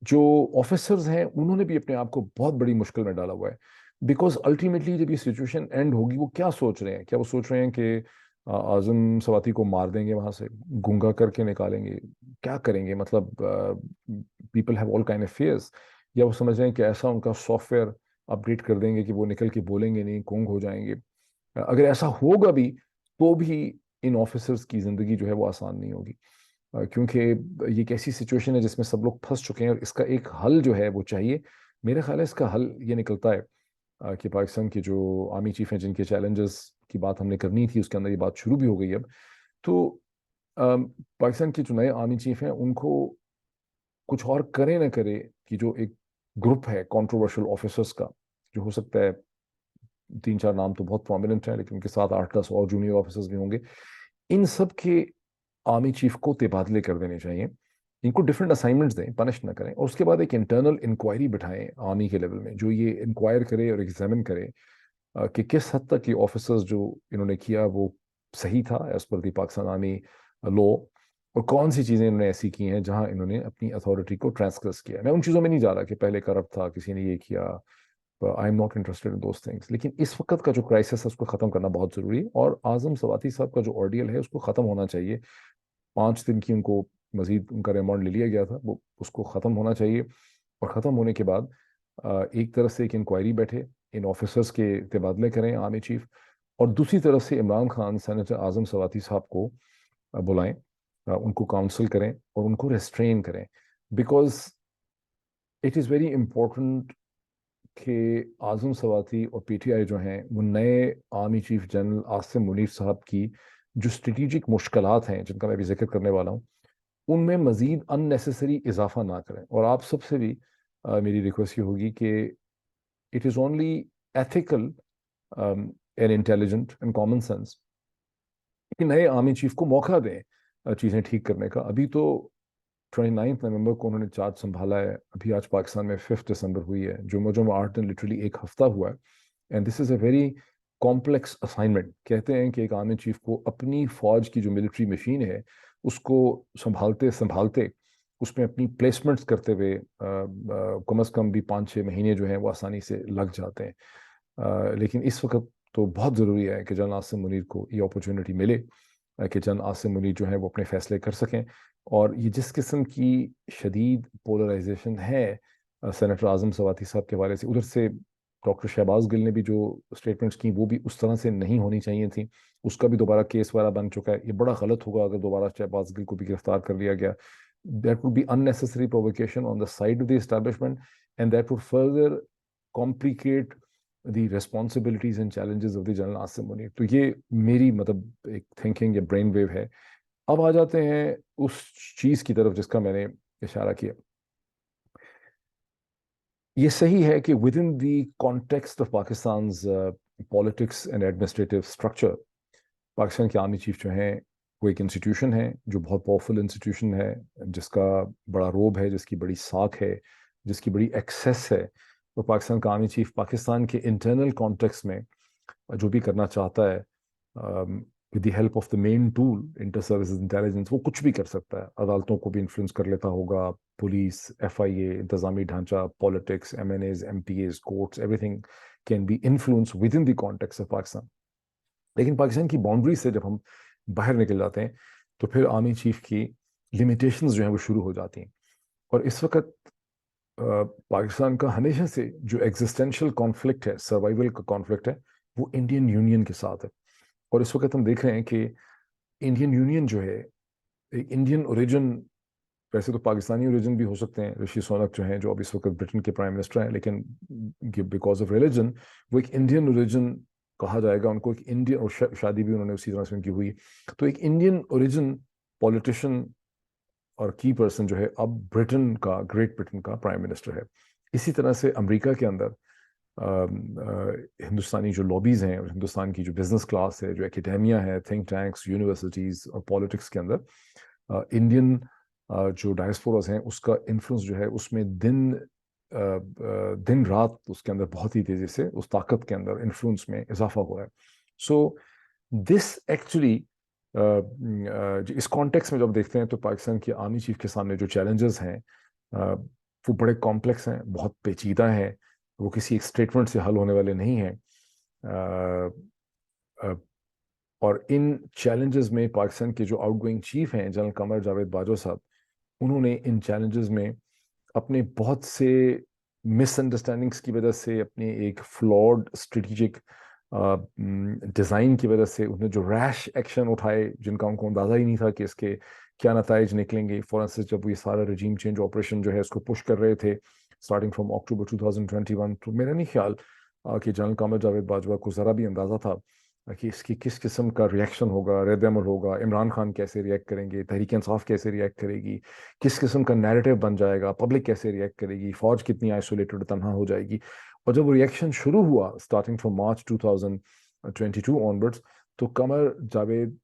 जो ऑफिसर्स हैं उन्होंने भी अपने आप को बहुत बड़ी मुश्किल में डाला हुआ है। बिकॉज अल्टीमेटली जब ये सिचुएशन एंड होगी, वो क्या सोच रहे हैं? क्या वो सोच रहे हैं कि आजम सवाती को मार देंगे, वहां से गूंगा करके निकालेंगे, क्या करेंगे? मतलब people have all kind of fears. या वो समझ रहे हैं कि ऐसा उनका सॉफ्टवेयर अपडेट कर देंगे कि वो निकल के बोलेंगे नहीं, गूंग हो जाएंगे। अगर ऐसा होगा भी तो भी इन ऑफिसर्स की जिंदगी जो है वो आसान नहीं होगी, क्योंकि ये एक ऐसी सिचुएशन है जिसमें सब लोग फंस चुके हैं, और इसका एक हल जो है वो चाहिए। मेरे ख्याल है इसका हल ये निकलता है कि पाकिस्तान के जो आर्मी चीफ हैं, जिनके चैलेंजेस की बात हमने करनी थी, उसके अंदर ये बात शुरू भी हो गई अब। तो पाकिस्तान के जो नए आर्मी चीफ हैं उनको कुछ और करे ना करे कि जो एक ग्रुप है कंट्रोवर्शियल ऑफिसर्स का, जो हो सकता है 3-4 नाम तो बहुत प्रोमिनेंट है, लेकिन उनके साथ 8-10 और जूनियर ऑफिसर्स भी होंगे, इन सब के आर्मी चीफ को तबादले कर देने चाहिए। इनको डिफरेंट असाइनमेंट्स दें, पनिश ना करें, और उसके बाद एक इंटरनल इंक्वायरी बिठाएं आर्मी के लेवल में, जो ये इंक्वायर करे और एग्जामिन करे कि किस हद तक ये ऑफिसर्स जो इन्होंने किया वो सही था एज पर दी पाकिस्तान आर्मी लॉ, और कौन सी चीज़ें इन्होंने ऐसी की हैं जहां इन्होंने अपनी अथॉरिटी को ट्रांसग्रेस किया। मैं उन चीज़ों में नहीं जा रहा कि पहले करप्ट था, किसी ने ये किया, I am not interested in those things. लेकिन इस वक्त का जो क्राइसिस है उसको ख़त्म करना बहुत ज़रूरी है, और आजम सवाती साहब का जो ऑर्डियल है उसको ख़त्म होना चाहिए। 5 दिन की उनको मजीद उनका रिमांड ले लिया गया था, वो उसको ख़त्म होना चाहिए। और ख़त्म होने के बाद एक तरफ से एक इंक्वायरी बैठे, इन ऑफिसर्स के तबादले करें आर्मी चीफ, और दूसरी तरफ से इमरान खान सेनेटर आजम सवाती साहब को बुलाएं, उनको काउंसिल करें और उनको रेस्ट्रेन करें। Because it is very important कि आजम सवाती और PTI जो हैं वो नए army chief general Asim Munir sahab की जो स्ट्रेटिजिक मुश्किलात हैं, जिनका मैं भी जिक्र करने वाला हूँ, उनमें मजीद अननेसेसरी इजाफा ना करें। और आप सबसे भी मेरी रिक्वेस्ट ये होगी कि it is only ethical and intelligent and common sense कि नए आर्मी चीफ को मौका दें चीज़ें ठीक करने का। अभी तो 29 नवंबर को उन्होंने चार्ज संभाला है, अभी आज पाकिस्तान में 5 दिसंबर हुई है, जो 8 दिन लिटरली एक हफ्ता हुआ है। And this is a very complex assignment. कहते हैं कि एक आर्मी चीफ को अपनी फौज की जो मिलिट्री मशीन है उसको संभालते संभालते उसमें अपनी प्लेसमेंट्स करते हुए कम अज़ कम भी 5-6 महीने जो हैं वो आसानी से लग जाते हैं। लेकिन इस वक्त तो बहुत ज़रूरी है कि जनरल आसिम मुनीर को ये अपॉर्चुनिटी मिले कि जनरल आसिम मुनीर जो है वो अपने फैसले कर सकें। और ये जिस किस्म की शदीद पोलराइजेशन है सेनेटर आज़म सवाती साहब के हवाले से, उधर से डॉक्टर शहबाज गिल ने भी जो स्टेटमेंट्स की वो भी उस तरह से नहीं होनी चाहिए थी। उसका भी दोबारा केस वगैरह बन चुका है। ये बड़ा गलत होगा अगर दोबारा शहबाज गिल को भी गिरफ्तार कर लिया गया। That would be unnecessary provocation on the side of the establishment and that would further complicate the responsibilities and challenges of the general Asim Munir. तो ये मेरी मतलब एक थिंकिंग या ब्रेन वेव है। अब आ जाते हैं उस चीज की तरफ जिसका मैंने इशारा किया। ये सही है कि with in the context of Pakistan politics and administrative structure, Pakistan के आर्मी चीफ जो हैं वो एक इंस्टीट्यूशन है जो बहुत पावरफुल इंस्टीट्यूशन है, जिसका बड़ा रोब है, जिसकी बड़ी साख है, जिसकी बड़ी एक्सेस है। तो पाकिस्तान का आर्मी चीफ पाकिस्तान के इंटरनल कॉन्टेक्स्ट में जो भी करना चाहता है with the help of the main tool inter services intelligence, वो कुछ भी कर सकता है। अदालतों को भी इन्फ्लुएंस कर लेता होगा, पुलिस, FIA, इंतजामी ढांचा, politics, MNAs, MPAs, courts, everything can be influence with in the context of Pakistan. लेकिन पाकिस्तान की बाउंड्री से जब हम बाहर निकल जाते हैं तो फिर आर्मी चीफ की लिमिटेशंस जो हैं वो शुरू हो जाती हैं। और इस वक्त पाकिस्तान का हमेशा से जो एग्जिस्टेंशियल कॉन्फ्लिक्ट है, सर्वाइवल का कॉन्फ्लिक्ट है, वो इंडियन यूनियन के साथ है। और इस वक्त हम देख रहे हैं कि इंडियन यूनियन जो है, एक इंडियन ओरिजिन, वैसे तो पाकिस्तानी ओरिजिन भी हो सकते हैं, ऋषि सुनक जो हैं जो अब इस वक्त ब्रिटेन के प्राइम मिनिस्टर हैं, लेकिन बिकॉज ऑफ रिलीजन वो एक इंडियन ओरिजिन कहा जाएगा उनको। एक इंडियन, और शादी भी उन्होंने उसी तरह से उनकी हुई। तो एक इंडियन ओरिजिन पॉलिटिशियन और की पर्सन जो है अब ब्रिटेन का, ग्रेट ब्रिटेन का प्राइम मिनिस्टर है। इसी तरह से अमेरिका के अंदर हिंदुस्तानी जो लॉबीज हैं और हिंदुस्तान की जो बिजनेस क्लास है, जो एकेडेमिया है, थिंक टैंक्स, यूनिवर्सिटीज और पॉलिटिक्स के अंदर इंडियन जो डायस्पोरास हैं उसका इन्फ्लुएंस जो है उसमें दिन रात उसके अंदर बहुत ही तेजी से उस ताकत के अंदर इन्फ्लुएंस में इजाफा हुआ है। सो दिस एक्चुअली इस कॉन्टेक्स्ट में जब देखते हैं तो पाकिस्तान की आर्मी चीफ के सामने जो चैलेंजेस हैं वो बड़े कॉम्प्लेक्स हैं, बहुत पेचीदा हैं, वो किसी एक स्टेटमेंट से हल होने वाले नहीं हैं। और इन चैलेंजेस में पाकिस्तान के जो आउटगोइंग चीफ हैं जनरल कमर जावेद बाजवा साहब, उन्होंने इन चैलेंजेस में अपने बहुत से मिसअंडरस्टैंडिंग्स की वजह से, अपने एक फ्लॉड स्ट्रेटेजिक डिज़ाइन की वजह से उन्होंने जो रैश एक्शन उठाए जिनका उनको अंदाज़ा ही नहीं था कि इसके क्या नताइज निकलेंगे। फॉर इंस्टेंस जब ये सारा रजीम चेंज ऑपरेशन जो है इसको पुश कर रहे थे स्टार्टिंग फ्रॉम अक्टूबर 2021, तो मेरा नहीं ख्याल कि जनरल कमर जावेद बाजवा को ज़रा भी अंदाज़ा था कि इसकी किस किस्म का रिएक्शन होगा, रद्द-ए-अमल होगा, इमरान खान कैसे रिएक्ट करेंगे, तहरीक इंसाफ कैसे रिएक्ट करेगी, किस किस्म का नैरेटिव बन जाएगा, पब्लिक कैसे रिएक्ट करेगी, फौज कितनी आइसोलेटेड तनहा हो जाएगी। और जब वो रिएक्शन शुरू हुआ स्टार्टिंग फ्रॉम मार्च 2022 ऑनवर्ड्स, तो कमर जावेद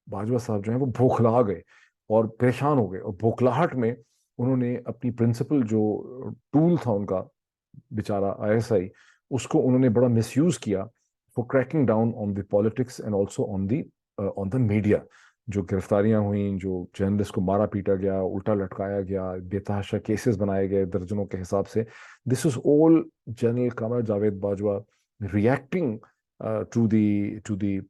बाजवा साहब जो हैं वो बौखला गए और परेशान हो गए। और बौखलाहट में उन्होंने अपनी प्रिंसिपल जो टूल था उनका, बेचारा ISI, उसको उन्होंने बड़ा मिसयूज किया for cracking down on the politics and also on the media. जो गिरफ्तारियां हुई, जो जर्नलिस्ट को मारा पीटा गया, उल्टा लटकाया गया, बेतहाशा केसेस बनाए गए दर्जनों के हिसाब से, this is all general Qamar Javed Bajwa reacting to the to the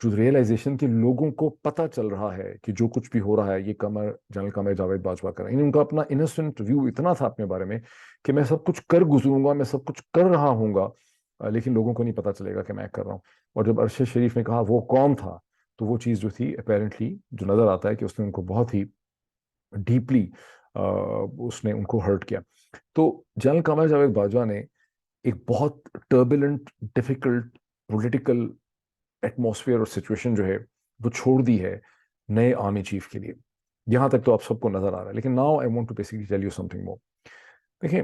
to the realisation कि लोगों को पता चल रहा है कि जो कुछ भी हो रहा है ये जनरल कमर जावेद बाजवा कर रहे हैं। उनका अपना इनोसेंट व्यू इतना था अपने बारे में कि मैं सब कुछ कर गुजरूंगा, मैं सब कुछ कर रहा हूँगा, लेकिन लोगों को नहीं पता चलेगा कि मैं कर रहा हूँ। और जब अरशद शरीफ ने कहा वो कौन था, तो वो चीज़ जो थी अपेरेंटली जो नज़र आता है कि उसने उनको बहुत ही डीपली उसने उनको हर्ट किया। तो जनरल कमर जावेद बाजवा ने एक बहुत टर्बुलेंट, डिफिकल्ट पॉलिटिकल एटमॉस्फेयर और सिचुएशन जो है वो छोड़ दी है नए आर्मी चीफ के लिए। यहाँ तक तो आप सबको नजर आ रहा है। लेकिन now I want to basically tell you something more. देखिए,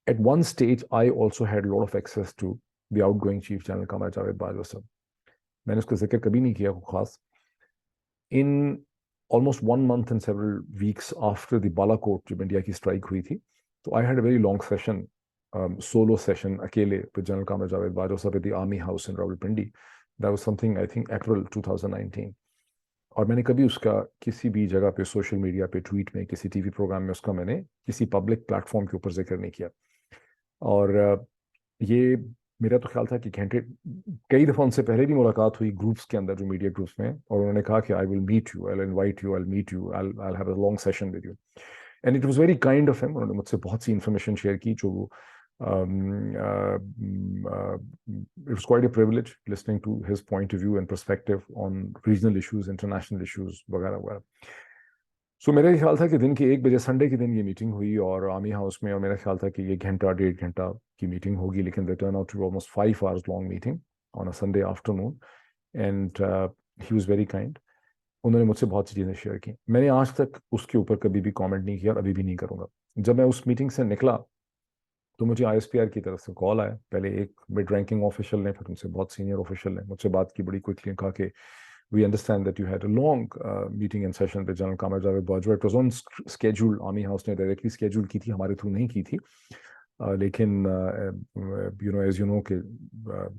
at one stage I also had a lot of access to the outgoing chief general Qamar Javed Bajwa sir. मैंने उसका जिक्र कभी नहीं किया खास. In almost 1 month and several weeks after the Balakot जब India की स्ट्राइक हुई थी, तो I had a very long session, solo session अकेले with General Qamar Javed Bajwa sir at the Army House in Rawalpindi. That was something I think April 2019. और मैंने कभी उसका किसी भी जगह पे सोशल मीडिया पे ट्वीट में किसी टीवी प्रोग्राम में उसका मैंने किसी पब्लिक प्लेटफॉर्म के ऊपर जिक्र नहीं किया. और ये मेरा तो ख्याल था कि घंटे कई दफ़ा उनसे पहले भी मुलाकात हुई ग्रुप्स के अंदर, जो मीडिया ग्रुप्स में, और उन्होंने कहा कि I will meet you, I will invite you, I will meet you, I have a long session with you. And it was very kind of him. उन्होंने मुझसे बहुत सी इन्फॉर्मेशन शेयर की जो वो it was quite a privilege listening to his point of view and perspective on regional issues, international issues वगैरह वगैरह. सो मेरा ख्याल था कि दिन के 1 बजे संडे के दिन ये मीटिंग हुई और आर्मी हाउस में, और मेरा ख्याल था कि ये घंटा 1.5 घंटा की मीटिंग होगी, लेकिन they turn out to almost 5 hours long meeting on a Sunday afternoon. And he was very kind. उन्होंने मुझसे बहुत सी चीज़ें शेयर की. मैंने आज तक उसके ऊपर कभी भी कमेंट नहीं किया और अभी भी नहीं करूँगा. जब मैं उस मीटिंग से निकला तो मुझे ISPR की तरफ से कॉल आया. पहले एक मिड रैंकिंग ऑफिशियल ने, फिर उनसे बहुत सीनियर ऑफिशियल ने मुझसे बात की बड़ी क्विकली, कहा कि we understand that you had a long meeting and session with General Qamar Javed Bajwa. It was on schedule. Army House ने directly schedule की थी, हमारे थ्रू नहीं की थी. लेकिन as you know कि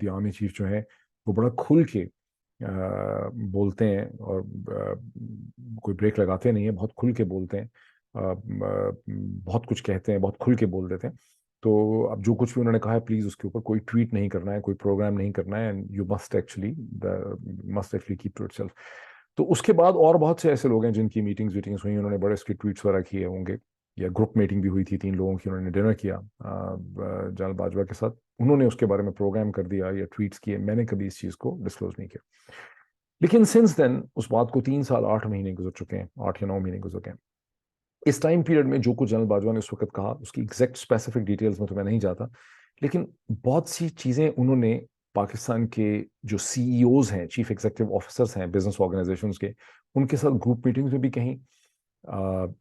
the army chief जो है वो बड़ा खुल के बोलते हैं और कोई ब्रेक लगाते नहीं है, बहुत खुल के बोलते हैं, बहुत कुछ कहते हैं, बहुत खुल के बोल देते हैं. तो अब जो कुछ भी उन्होंने कहा है, प्लीज उसके ऊपर कोई ट्वीट नहीं करना है, कोई प्रोग्राम नहीं करना है, and you must actually keep to itself. तो उसके बाद और बहुत से ऐसे लोग हैं जिनकी मीटिंग्स हुई, उन्होंने बड़े उसके ट्वीट्स वगैरह किए होंगे, या ग्रुप मीटिंग भी हुई थी 3 लोगों की, उन्होंने डिनर किया जनरल बाजवा के साथ, उन्होंने उसके बारे में प्रोग्राम कर दिया या ट्वीट्स किए. मैंने कभी इस चीज़ को डिस्क्लोज नहीं किया. लेकिन सिंस देन उस बात को 3 साल 8 महीने गुजर चुके हैं, 8 या 9 महीने गुजर गए. इस टाइम पीरियड में जो कुछ जनरल बाजवा ने उस वक्त कहा, उसकी एग्जैक्ट स्पेसिफिक डिटेल्स में तो मैं नहीं जाता, लेकिन बहुत सी चीज़ें उन्होंने पाकिस्तान के जो CEOs हैं, चीफ एग्जीक्यूटिव ऑफिसर्स हैं बिजनेस ऑर्गेनाइजेशंस के, उनके साथ ग्रुप मीटिंग्स में भी कहीं.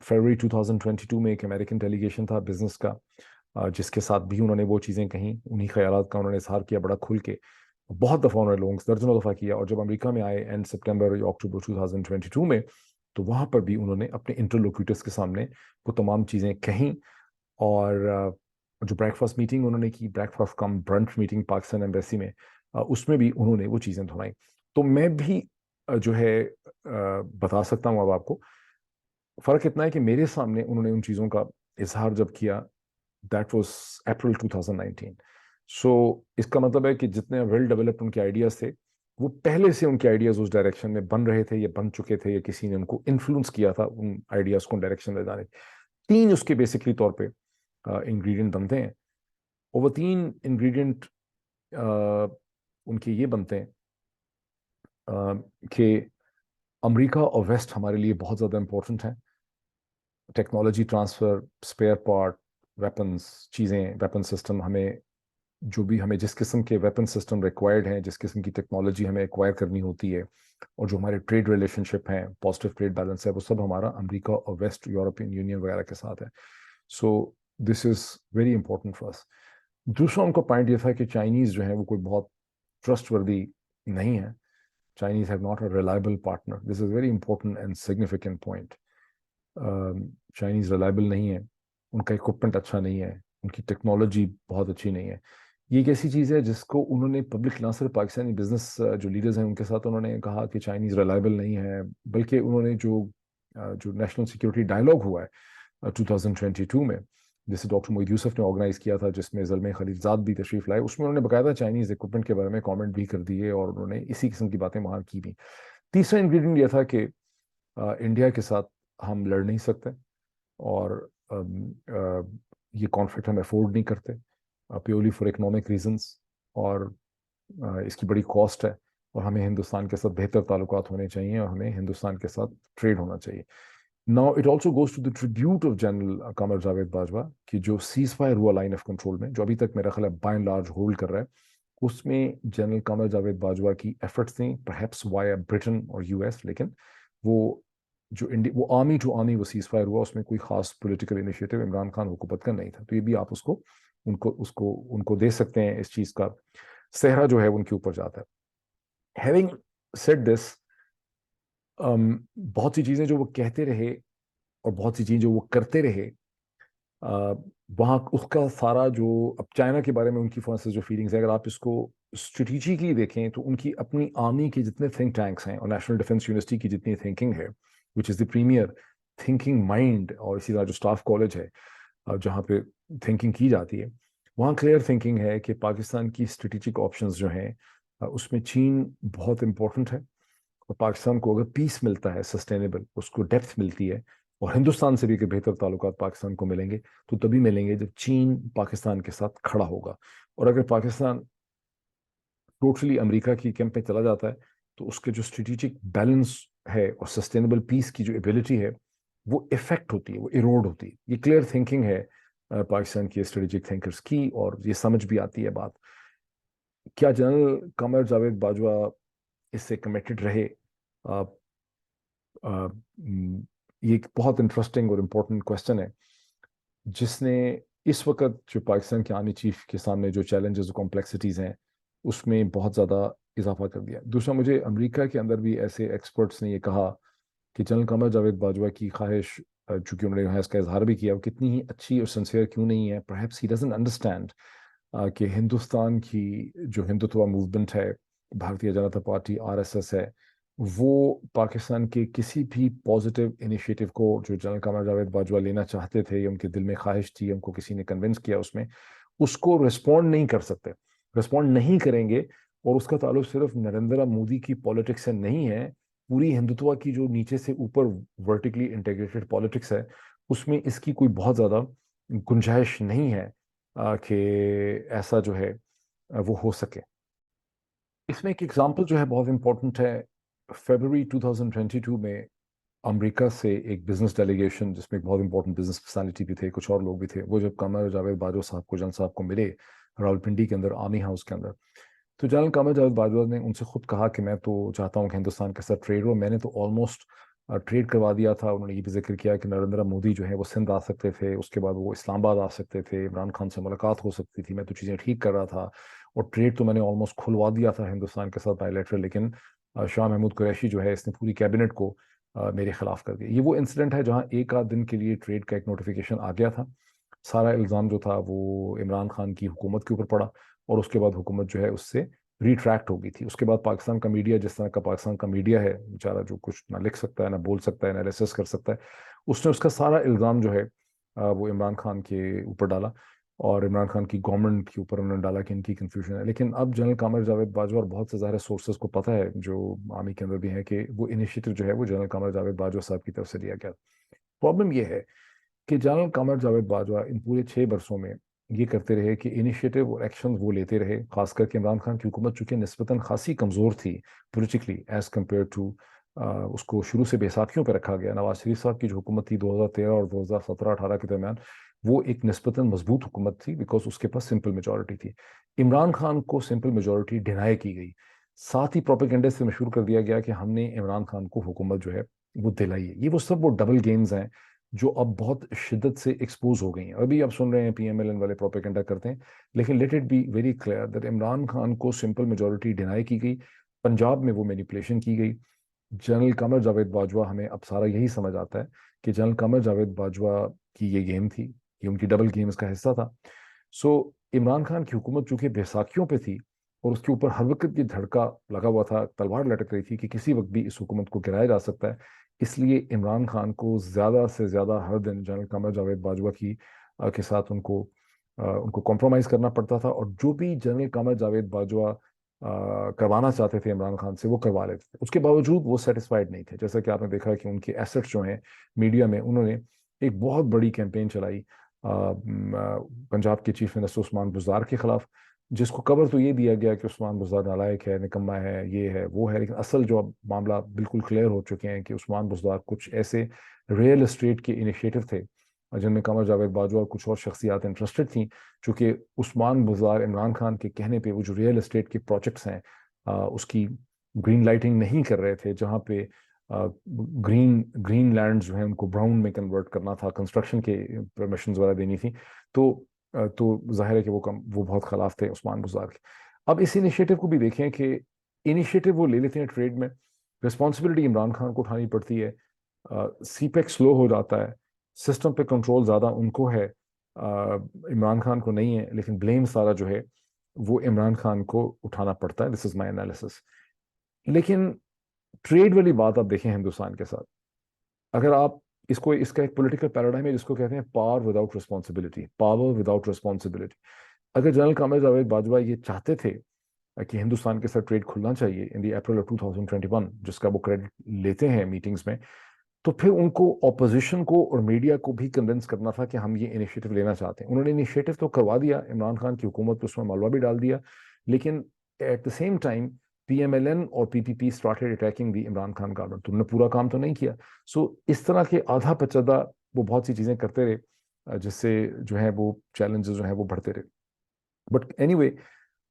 फरवरी 2022 में एक अमेरिकन डेलीगेशन था बिजनेस का, जिसके साथ भी उन्होंने वो चीज़ें कहीं, उन्हीं ख्यालात का उन्होंने इजहार किया बड़ा खुल के. बहुत दफ़ा उन्होंने लोगों से दर्जनों दफ़ा किया. और जब अमेरिका में आए एंड सितंबर या अक्टूबर 2022 में, तो वहाँ पर भी उन्होंने अपने इंटरलोक्यूटर्स के सामने वो तमाम चीज़ें कहीं. और जो ब्रेकफास्ट मीटिंग उन्होंने की, ब्रेकफास्ट कम ब्रंच मीटिंग पाकिस्तान एम्बेसी में, उसमें भी उन्होंने वो चीज़ें दोहराई. तो मैं भी जो है बता सकता हूँ अब आपको. फ़र्क इतना है कि मेरे सामने उन्होंने उन चीज़ों का इजहार जब किया, दैट वाज अप्रैल 2019. सो इसका मतलब है कि जितने वेल डेवलप्ड उनके आइडियाज़ थे, वो पहले से उनके आइडियाज़ उस डायरेक्शन में बन रहे थे, या बन चुके थे, या किसी ने उनको इन्फ्लुएंस किया था उन आइडियाज़ को डायरेक्शन में जाने. 3 उसके बेसिकली तौर पे इंग्रेडिएंट बनते हैं, और वो 3 इंग्रेडिएंट उनके ये बनते हैं कि अमेरिका और वेस्ट हमारे लिए बहुत ज़्यादा इम्पोर्टेंट है. Technology transfer, spare part, weapons, चीज़ें, वेपन सिस्टम, हमें जो भी, हमें जिस किस्म के वेपन सिस्टम रिक्वायर्ड हैं, जिस किस्म की टेक्नोलॉजी हमें एक्वायर करनी होती है, और जो हमारे ट्रेड रिलेशनशिप हैं, पॉजिटिव ट्रेड बैलेंस है, वो सब हमारा अमेरिका और वेस्ट, यूरोपियन यूनियन वगैरह के साथ है. So this is very important for us. दूसरा उनका पॉइंट ये था कि चाइनीज़ जो है वो कोई बहुत ट्रस्टवर्दी नहीं है. Chinese have not a reliable partner. This is a very important and significant point. Chinese reliable नहीं है, उनका इक्विपमेंट अच्छा नहीं है, उनकी टेक्नोलॉजी बहुत अच्छी नहीं है. ये एक ऐसी चीज़ है जिसको उन्होंने पब्लिक, ना सिर्फ पाकिस्तानी बिजनेस जो लीडर्स हैं उनके साथ उन्होंने कहा कि चाइनीज़ रिलायबल नहीं है, बल्कि उन्होंने जो नेशनल सिक्योरिटी डायलॉग हुआ है 2022 में, जिसे डॉक्टर मोईद यूसुफ ने ऑर्गेनाइज किया था, जिसमें ज़ल्मे खलीलजाद भी तशरीफ लाए, उसमें उन्होंने बाकायदा चाइनीज़ इक्विपमेंट के बारे में कमेंट भी कर दिए, और उन्होंने इसी किस्म की बातें वहाँ की भी. तीसरा इंग्रेडिएंट यह था कि इंडिया के साथ हम लड़ नहीं सकते, और ये कॉन्फ्लिक्ट हम अफोर्ड नहीं करते, प्योरली फॉर इकोनॉमिक रीजंस, और इसकी बड़ी कॉस्ट है, और हमें हिंदुस्तान के साथ बेहतर ताल्लुकात होने चाहिए, और हमें हिंदुस्तान के साथ ट्रेड होना चाहिए. Now it also goes to the tribute of General Qamar Javed Bajwa कि जो सीज फायर हुआ लाइन ऑफ कंट्रोल में, जो अभी तक मेरा ख्याल है बाय एंड लार्ज होल्ड कर रहा है, उसमें जनरल कमर जावेद बाजवा की एफर्ट्स थी, परहैप्स वाया ब्रिटेन और US, लेकिन वो जो इंडिया वो आर्मी टू आर्मी वो सीज फायर हुआ, उसमें कोई खास पॉलिटिकल इनिशिएटिव इमरान खान हुकूमत का नहीं था। तो ये भी आप उसको उनको दे सकते हैं, इस चीज का सेहरा जो है उनके ऊपर जाता है। हैविंग सेड दिस, बहुत सी चीजें जो वो कहते रहे और बहुत सी चीजें जो वो करते रहे, वहाँ उसका सारा जो, अब चाइना के बारे में उनकी फॉर इंस्टेंस जो फीलिंग्स है, अगर आप इसको स्ट्रेटिजिकली देखें तो उनकी अपनी आर्मी के जितने थिंक टैंक्स हैं और नेशनल डिफेंस यूनिवर्सिटी की जितनी थिंकिंग है, which is the premier thinking mind, और इसी तरह जो स्टाफ कॉलेज है जहाँ पे थिंकिंग की जाती है, वहाँ क्लियर थिंकिंग है कि पाकिस्तान की स्ट्रेटेजिक ऑप्शंस जो हैं उसमें चीन बहुत इंपॉर्टेंट है। और पाकिस्तान को अगर पीस मिलता है सस्टेनेबल, उसको डेप्थ मिलती है, और हिंदुस्तान से भी अगर बेहतर ताल्लुकात पाकिस्तान को मिलेंगे तो तभी मिलेंगे जब चीन पाकिस्तान के साथ खड़ा होगा। और अगर पाकिस्तान टोटली अमेरिका की कैंप में चला जाता है तो उसके जो स्ट्रेटेजिक बैलेंस है और सस्टेनेबल पीस की जो एबिलिटी है वो इफेक्ट होती है, वो इरोड होती है। ये क्लियर थिंकिंग है पाकिस्तान की स्ट्रेटेजिक थिंकर्स की, और ये समझ भी आती है बात। क्या जनरल कमर जावेद बाजवा इससे कमिटेड रहे? आ, आ, ये एक बहुत इंटरेस्टिंग और इम्पोर्टेंट क्वेश्चन है, जिसने इस वक्त जो पाकिस्तान के आर्मी चीफ के सामने जो चैलेंजेस और कॉम्प्लेक्सिटीज़ हैं उसमें बहुत ज़्यादा इजाफा कर दिया। दूसरा, मुझे अमेरिका के अंदर भी ऐसे एक्सपर्ट्स ने ये कहा कि जनरल कमर जावेद बाजवा की ख्वाहिश, चूंकि उन्होंने यहाँ इसका इजहार भी किया, वो कितनी ही अच्छी और सिंसियर क्यों नहीं है, परहैप्स ही डजंट अंडरस्टैंड कि हिंदुस्तान की जो हिंदुत्व मूवमेंट है, भारतीय जनता पार्टी आरएसएस है, वो पाकिस्तान के किसी भी पॉजिटिव इनिशिएटिव को जो जनरल कमर जावेद बाजवा लेना चाहते थे, या उनके दिल में ख्वाहिश थी, उनको किसी ने कन्विंस किया उसमें, उसको रिस्पॉन्ड नहीं कर सकते, रिस्पॉन्ड नहीं करेंगे। और उसका ताल्लुक सिर्फ नरेंद्र मोदी की पॉलिटिक्स से नहीं है, पूरी हिंदुत्व की जो नीचे से ऊपर वर्टिकली इंटीग्रेटेड पॉलिटिक्स है, उसमें इसकी कोई बहुत ज़्यादा गुंजाइश नहीं है कि ऐसा जो है वो हो सके। इसमें एक एग्जांपल जो है बहुत इंपॉर्टेंट है। फरवरी 2022 में अमेरिका से एक बिजनेस डेलीगेशन, जिसमें एक बहुत इंपॉर्टेंट बिजनेस पर्सनालिटी भी थे, कुछ और लोग भी थे, वो जब कमर जावेद बाजवा साहब को, जन साहब को मिले रावलपिंडी के अंदर आर्मी हाउस के अंदर, तो जनरल कमर जावेद बाजवा ने उनसे खुद कहा कि मैं तो चाहता हूँ कि हिंदुस्तान के साथ ट्रेड हो, मैंने तो ऑलमोस्ट ट्रेड करवा दिया था। उन्होंने ये भी जिक्र किया कि नरेंद्र मोदी जो है वो सिंध आ सकते थे, उसके बाद वो इस्लामाबाद आ सकते थे, इमरान खान से मुलाकात हो सकती थी, मैं तो चीज़ें ठीक कर रहा था, और ट्रेड तो मैंने ऑलमोस्ट खुलवा दिया था हिंदुस्तान के साथ बायलैटरल। लेकिन शाह महमूद कुरैशी जो है, इसने पूरी कैबिनेट को मेरे खिलाफ कर दिया। ये वो इंसिडेंट है जहाँ एक आध दिन के लिए ट्रेड का एक नोटिफिकेशन आ गया था, सारा इल्ज़ाम जो था वो इमरान खान की हुकूमत के ऊपर पड़ा, और उसके बाद हुकूमत जो है उससे रिट्रैक्ट हो गई थी। उसके बाद पाकिस्तान का मीडिया, जिस तरह का पाकिस्तान का मीडिया है बेचारा, जो कुछ ना लिख सकता है, ना बोल सकता है, ना एनालिसिस कर सकता है, उसने उसका सारा इल्ज़ाम जो है वो इमरान खान के ऊपर डाला, और इमरान खान की गवर्नमेंट के ऊपर उन्होंने डाला कि इनकी कंफ्यूजन है। लेकिन अब जनरल कामर जावेद बाजवा और बहुत से ज़ाहिर सोर्सेज को पता है, जो आर्मी के अंदर भी है, कि वो इनिशिएटिव जो है वो जनरल कामर जावेद बाजवा साहब की तरफ से लिया गया। प्रॉब्लम ये है कि जनरल कमर जावेद बाजवा इन पूरे 6 बरसों में ये करते रहे कि इनिशिएटिव और एक्शन वो लेते रहे, खास करके इमरान खान की हुकूमत चूंकि निस्बतन खासी कमज़ोर थी पोलिटिकली एज कम्पेयर टू, उसको शुरू से बेसाखियों पर रखा गया। नवाज शरीफ साहब की जो हुकूमत थी 2013 और 2017-18 के दरमियान, वो एक निस्बतन मजबूत हुकूमत थी, बिकॉज उसके पास सिंपल मेजोरिटी थी। इमरान खान को सिंपल मेजोरिटी डिनाई की गई, साथ ही प्रोपेगेंडे से मशहूर कर दिया गया कि हमने इमरान खान को हुकूमत जो है वो दिलाई है। ये वो सब वो डबल गेम्स हैं जो अब बहुत शिद्दत से एक्सपोज हो गई हैं। अभी आप सुन रहे हैं पीएमएलएन वाले प्रोपेगेंडा करते हैं, लेकिन let it be very clear that Imran Khan को सिंपल मेजोरिटी डिनाई की गई, पंजाब में वो मैनिपुलेशन की गई। जनरल कमर जावेद बाजवा, हमें अब सारा यही समझ आता है कि जनरल कमर जावेद बाजवा की ये गेम थी, ये उनकी डबल गेम इसका हिस्सा था। सो इमरान खान की हुकूमत चूंकि बैसाखियों पे थी, और उसके ऊपर हर वक्त ये धड़का लगा हुआ था, तलवार लटक रही थी कि किसी वक्त भी इस हुकूमत को गिराया जा सकता है, इसलिए इमरान खान को ज़्यादा से ज़्यादा हर दिन जनरल कमर जावेद बाजवा की के साथ उनको कॉम्प्रोमाइज़ करना पड़ता था, और जो भी जनरल कमर जावेद बाजवा करवाना चाहते थे इमरान खान से, वो करवा लेते थे। उसके बावजूद वो सेटिस्फाइड नहीं थे। जैसा कि आपने देखा कि उनके एसेट्स जो हैं मीडिया में, उन्होंने एक बहुत बड़ी कैंपेन चलाई पंजाब के चीफ मिनिस्टर उस्मान बुज़दार के खिलाफ, जिसको कवर तो ये दिया गया कि उस्मान बुज़दार नालायक है, निकम्मा है, ये है, वो है, लेकिन असल जो मामला बिल्कुल क्लियर हो चुके हैं कि उस्मान बुज़दार कुछ ऐसे रियल एस्टेट के इनिशिएटिव थे जिनमें कमर जावेद बाजवा और कुछ और शख्सियात इंटरेस्टेड थी। चूँकि उस्मान बुज़दार इमरान खान के कहने पे वो जो रियल एस्टेट के प्रोजेक्ट्स हैं उसकी ग्रीन लाइटिंग नहीं कर रहे थे, जहाँ पे ग्रीन लैंड जो है उनको ब्राउन में कन्वर्ट करना था, कंस्ट्रक्शन के परमिशन वगैरह देनी थी। तो जाहिर है कि वो बहुत खिलाफ थे उस्मान बुज़दार के। अब इस इनिशिएटिव को भी देखें कि इनिशिएटिव वो ले लेते हैं ट्रेड में, रिस्पॉन्सिबिलिटी इमरान खान को उठानी पड़ती है, सीपेक स्लो हो जाता है, सिस्टम पे कंट्रोल ज़्यादा उनको है, इमरान खान को नहीं है, लेकिन ब्लेम सारा जो है वो इमरान खान को उठाना पड़ता है। This is my analysis. लेकिन ट्रेड वाली बात आप देखें हिंदुस्तान के साथ, अगर आप इसका एक पॉलिटिकल पैराडाइम है जिसको कहते हैं power without responsibility, power without responsibility. अगर जनरल कामर जावेद बाजवा ये चाहते थे कि हिंदुस्तान के साथ ट्रेड खुलना चाहिए इन दी अप्रैल ऑफ 2021, जिसका वो क्रेडिट लेते हैं मीटिंग्स में, तो फिर उनको ऑपोजिशन को और मीडिया को भी कन्विंस करना था कि हम ये इनिशिएटिव लेना चाहते हैं। उन्होंने इनिशिएटिव तो करवा दिया, इमरान खान की हुकूमत पर उसमें मलबा भी डाल दिया, लेकिन at the same time PMLN और पीपीपी स्टार्टेड अटैकिंग दी इमरान खान गवर्नमेंट। तो उन्होंने पूरा काम तो नहीं किया। इस तरह के आधा पचदा वो बहुत सी चीजें करते रहे, जिससे जो है वो चैलेंजेस जो है वो बढ़ते रहे। But anyway,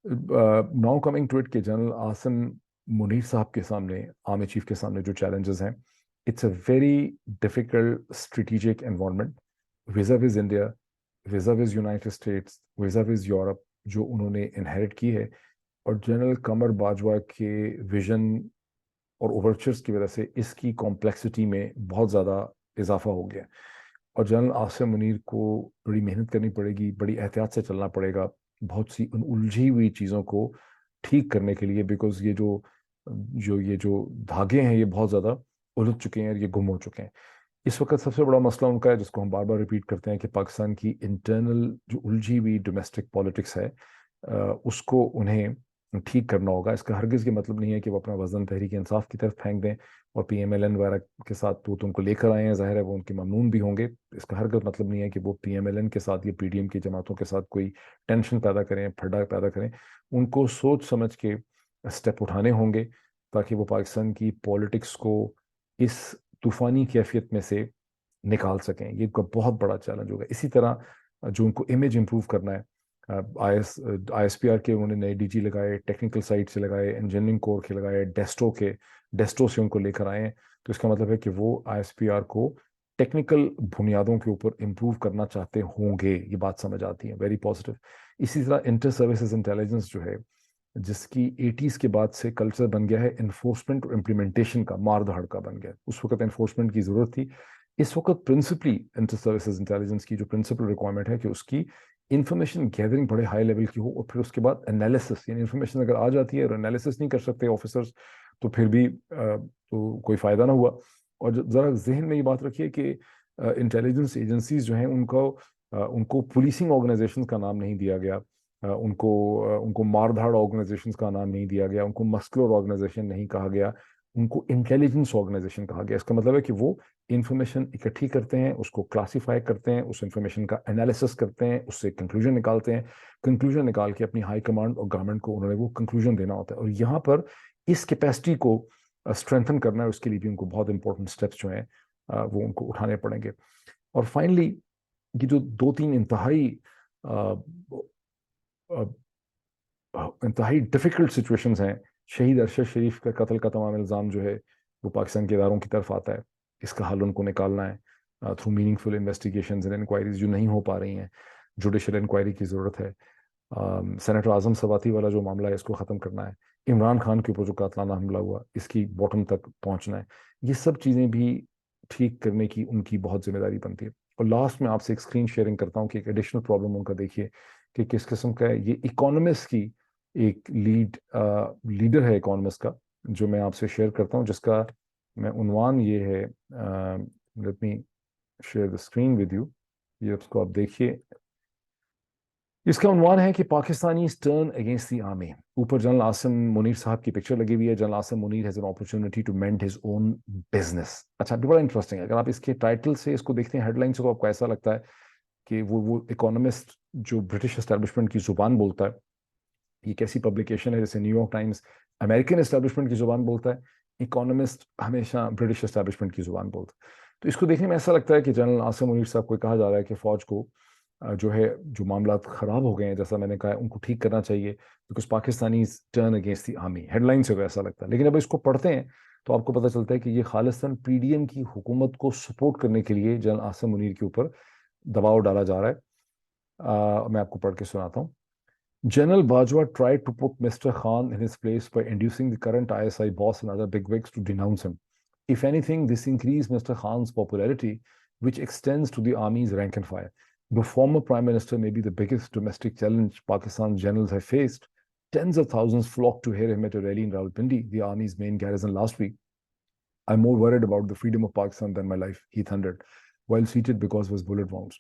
now coming to it के जनरल आसिम मुनीर साहब के सामने, आर्मी चीफ के सामने जो चैलेंजेस हैं, it's a very difficult strategic environment vis-a-vis India, vis-a-vis United States, vis-a-vis Europe, जो उन्होंने इनहेरिट की है। और जनरल कमर बाजवा के विजन और ओवरचर्स की वजह से इसकी कॉम्प्लेक्सिटी में बहुत ज़्यादा इजाफा हो गया। और जनरल आसिम मुनीर को बड़ी मेहनत करनी पड़ेगी, बड़ी एहतियात से चलना पड़ेगा बहुत सी उन उलझी हुई चीज़ों को ठीक करने के लिए, बिकॉज ये जो धागे हैं ये बहुत ज़्यादा उलझ चुके हैं और ये गुम हो चुके हैं। इस वक्त सबसे बड़ा मसला उनका है, जिसको हम बार बार रिपीट करते हैं, कि पाकिस्तान की इंटरनल जो उलझी हुई डोमेस्टिक पॉलिटिक्स है, उसको उन्हें ठीक करना होगा। इसका हरगिज़ ये मतलब नहीं है कि वो अपना वजन तहरीक इंसाफ की तरफ फेंक दें और पीएमएलएन वगैरह के साथ तो उनको लेकर आए हैं, जाहिर है वो उनके ममनून भी होंगे। इसका हरगिज़ मतलब नहीं है कि वो पीएमएलएन के साथ या पीडीएम की जमातों के साथ कोई टेंशन पैदा करें, फड्डा पैदा करें। उनको सोच समझ के स्टेप उठाने होंगे ताकि वो पाकिस्तान की पॉलिटिक्स को इस तूफानी कैफियत में से निकाल सकें। ये उनका बहुत बड़ा चैलेंज होगा। इसी तरह जो उनको इमेज इंप्रूव करना है, आईएसपीआर के उन्होंने नए डीजी लगाए, टेक्निकल साइड से लगाए, इंजीनियरिंग कोर के लगाए, डेस्टो से उनको लेकर आए हैं। तो इसका मतलब है कि वो आईएसपीआर को टेक्निकल बुनियादों के ऊपर इंप्रूव करना चाहते होंगे। ये बात समझ आती है, वेरी पॉजिटिव। इसी तरह इंटर सर्विसेज इंटेलिजेंस जो है, जिसकी 80s के बाद से कल्चर बन गया है इन्फोर्समेंट और इम्प्लीमेंटेशन का, मार धाड़ का बन गया। उस वक्त इन्फोर्समेंट की जरूरत थी। इस वक्त प्रिंसिपली इंटर सर्विसेज इंटेलिजेंस की जो प्रिंसिपल रिक्वायरमेंट है कि उसकी इंफॉर्मेशन गैदरिंग बड़े हाई लेवल की हो, और फिर उसके बाद एनालिसिस, यानी इंफॉर्मेशन अगर आ जाती है और एनालिसिस नहीं कर सकते ऑफिसर्स, तो फिर भी तो कोई फायदा ना हुआ। और जरा जहन में ये बात रखिए कि इंटेलिजेंस एजेंसीज जो हैं उनको पुलिसिंग ऑर्गेनाइजेशन का नाम नहीं दिया गया, उनको मारधाड़ ऑर्गेनाइजेशंस का नाम नहीं दिया गया, उनको मस्कुलर ऑर्गेनाइजेशन नहीं कहा गया, उनको इंटेलिजेंस ऑर्गेनाइजेशन कहा गया। इसका मतलब है कि वो इंफॉर्मेशन इकट्ठी करते हैं, उसको क्लासीफाई करते हैं, उस इंफॉर्मेशन का एनालिसिस करते हैं, उससे कंक्लूजन निकालते हैं। कंक्लूजन निकाल के अपनी हाई कमांड और गवर्नमेंट को उन्होंने वो कंक्लूजन देना होता है। और यहाँ पर इस कैपेसिटी को स्ट्रेंथन करना है, उसके लिए भी उनको बहुत इंपॉर्टेंट स्टेप्स जो हैं वो उनको उठाने पड़ेंगे। और फाइनली, ये जो दो तीन इंतहाई डिफिकल्ट सिचुएशंस हैं, शहीद अरशद शरीफ का कत्ल का तमाम इल्ज़ाम जो है वो पाकिस्तान के इदारों की तरफ आता है। इसका हल उनको निकालना है through meaningful investigations and inquiries जो नहीं हो पा रही हैं। जुडिशल इंक्वायरी की ज़रूरत है। सेनेटर आजम सवाती वाला जो मामला है इसको ख़त्म करना है। इमरान खान के ऊपर जो कातलाना हमला हुआ, इसकी बॉटम तक पहुंचना है। ये सब चीज़ें भी ठीक करने की उनकी बहुत जिम्मेदारी बनती है। और लास्ट में आपसे एक स्क्रीन शेयरिंग करता हूँ कि एक एडिशनल प्रॉब्लम उनका देखिए कि किस किस्म का है। ये इकोनॉमिस्ट की एक लीडर है इकोनॉमिस्ट का, जो मैं आपसे शेयर करता हूँ, जिसका मैं उन्वान ये है, let me share the screen with you. ये उसको आप देखिए। इसका उन्वान है कि Pakistani turn against the army. ऊपर जनरल आसिम मुनीर साहब की पिक्चर लगी हुई है। General Asim Munir has an opportunity to mend his own business. अच्छा, बड़ा इंटरेस्टिंग है। अगर आप इसके टाइटल से इसको देखते हैं, हेडलाइन से, तो आपको ऐसा लगता है कि वो इकोनॉमिस्ट जो ब्रिटिश एस्टेब्लिशमेंट की जुबान बोलता है, ये कैसी पब्लिकेशन है जैसे न्यूयॉर्क टाइम्स अमेरिकन एस्टेब्लिशमेंट की जुबान बोलता है, इकोनॉमिस्ट हमेशा ब्रिटिश एस्टेब्लिशमेंट की जुबान बोलता है। तो इसको देखने में ऐसा लगता है कि जनरल आसिम मुनीर साहब को कहा जा रहा है कि फौज को जो है, जो मामला खराब हो गए हैं, जैसा मैंने कहा, उनको ठीक करना चाहिए, because Pakistani turn against the army. Headline से तो ऐसा लगता है, लेकिन अब इसको पढ़ते हैं तो आपको पता चलता है कि ये खालिस्तान पीडीएम की हुकूमत को सपोर्ट करने के लिए जनरल आसिम मुनीर के ऊपर दबाव डाला जा रहा है। मैं आपको पढ़ के सुनाता हूँ। General Bajwa tried to put Mr. Khan in his place by inducing the current ISI boss and other bigwigs to denounce him. If anything, this increased Mr. Khan's popularity, which extends to the army's rank and file. The former Prime Minister may be the biggest domestic challenge Pakistan's generals have faced. Tens of thousands flocked to hear him at a rally in Rawalpindi, the army's main garrison, last week. I'm more worried about the freedom of Pakistan than my life, he thundered, while seated because of his bullet wounds.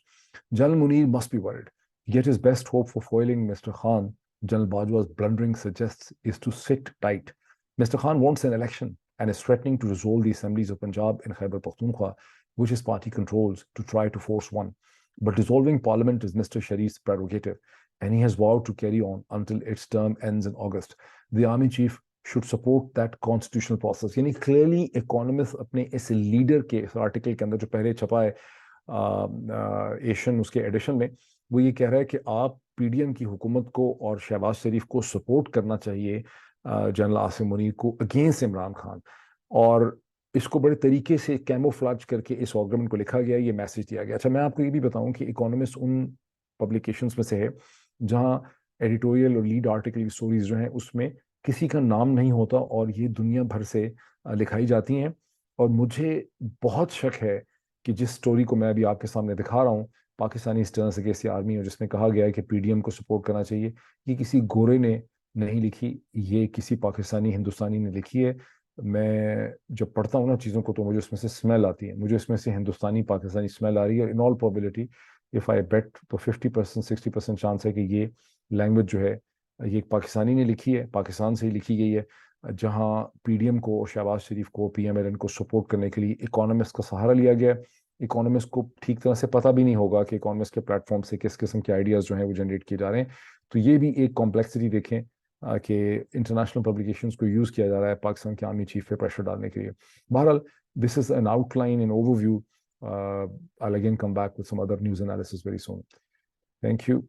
General Munir must be worried. Yet his best hope for foiling Mr. Khan, General Bajwa's blundering suggests, is to sit tight. Mr. Khan wants an election and is threatening to dissolve the assemblies of Punjab and Khyber Pakhtunkhwa, which his party controls, to try to force one. But dissolving parliament is Mr. Sharif's prerogative, and he has vowed to carry on until its term ends in August. The army chief should support that constitutional process. यानी clearly economists अपने इस leader के इस article के अंदर जो पहले छपा है एशियन उसके एडिशन में, वो ये कह रहा है कि आप पीडीएम की हुकूमत को और शहबाज शरीफ को सपोर्ट करना चाहिए जनरल आसिम मुनीर को अगेंस्ट इमरान खान, और इसको बड़े तरीके से कैमोफ्लेज करके इस आर्गुमेंट को लिखा गया, ये मैसेज दिया गया। अच्छा, मैं आपको ये भी बताऊं कि इकोनॉमिस्ट उन पब्लिकेशंस में से है जहां एडिटोरियल और लीड आर्टिकल की स्टोरीज जो हैं उसमें किसी का नाम नहीं होता और ये दुनिया भर से लिखाई जाती हैं। और मुझे बहुत शक है कि जिस स्टोरी को मैं अभी आपके सामने दिखा रहा हूँ, Pakistani stern against the army, और जिसमें कहा गया है कि पीडीएम को सपोर्ट करना चाहिए, ये किसी गोरे ने नहीं लिखी, ये किसी पाकिस्तानी हिंदुस्तानी ने लिखी है। मैं जब पढ़ता हूँ ना चीज़ों को तो मुझे उसमें से स्मेल आती है, मुझे इसमें से हिंदुस्तानी पाकिस्तानी स्मेल आ रही है। In all probability if I bet तो 50% 60% चांस है कि ये लैंग्वेज जो है ये एक पाकिस्तानी ने लिखी है, पाकिस्तान से ही लिखी गई है, जहां पीडीएम को और शहबाज शरीफ को पीएमएलएन को सपोर्ट करने के लिए इकोनॉमिस्ट का सहारा लिया गया। इकोनॉमिस्ट को ठीक तरह से पता भी नहीं होगा कि इकोनॉमिस्ट के प्लेटफॉर्म से किस किस्म के आइडियाज जो हैं वो जनरेट किए जा रहे हैं। तो ये भी एक कॉम्प्लेक्सिटी देखें कि इंटरनेशनल पब्लिकेशंस को यूज़ किया जा रहा है पाकिस्तान के आर्मी चीफ पे प्रेशर डालने के लिए। बहरहाल, this is an outline an overview. I'll again come back with some other news analysis very soon. Thank you.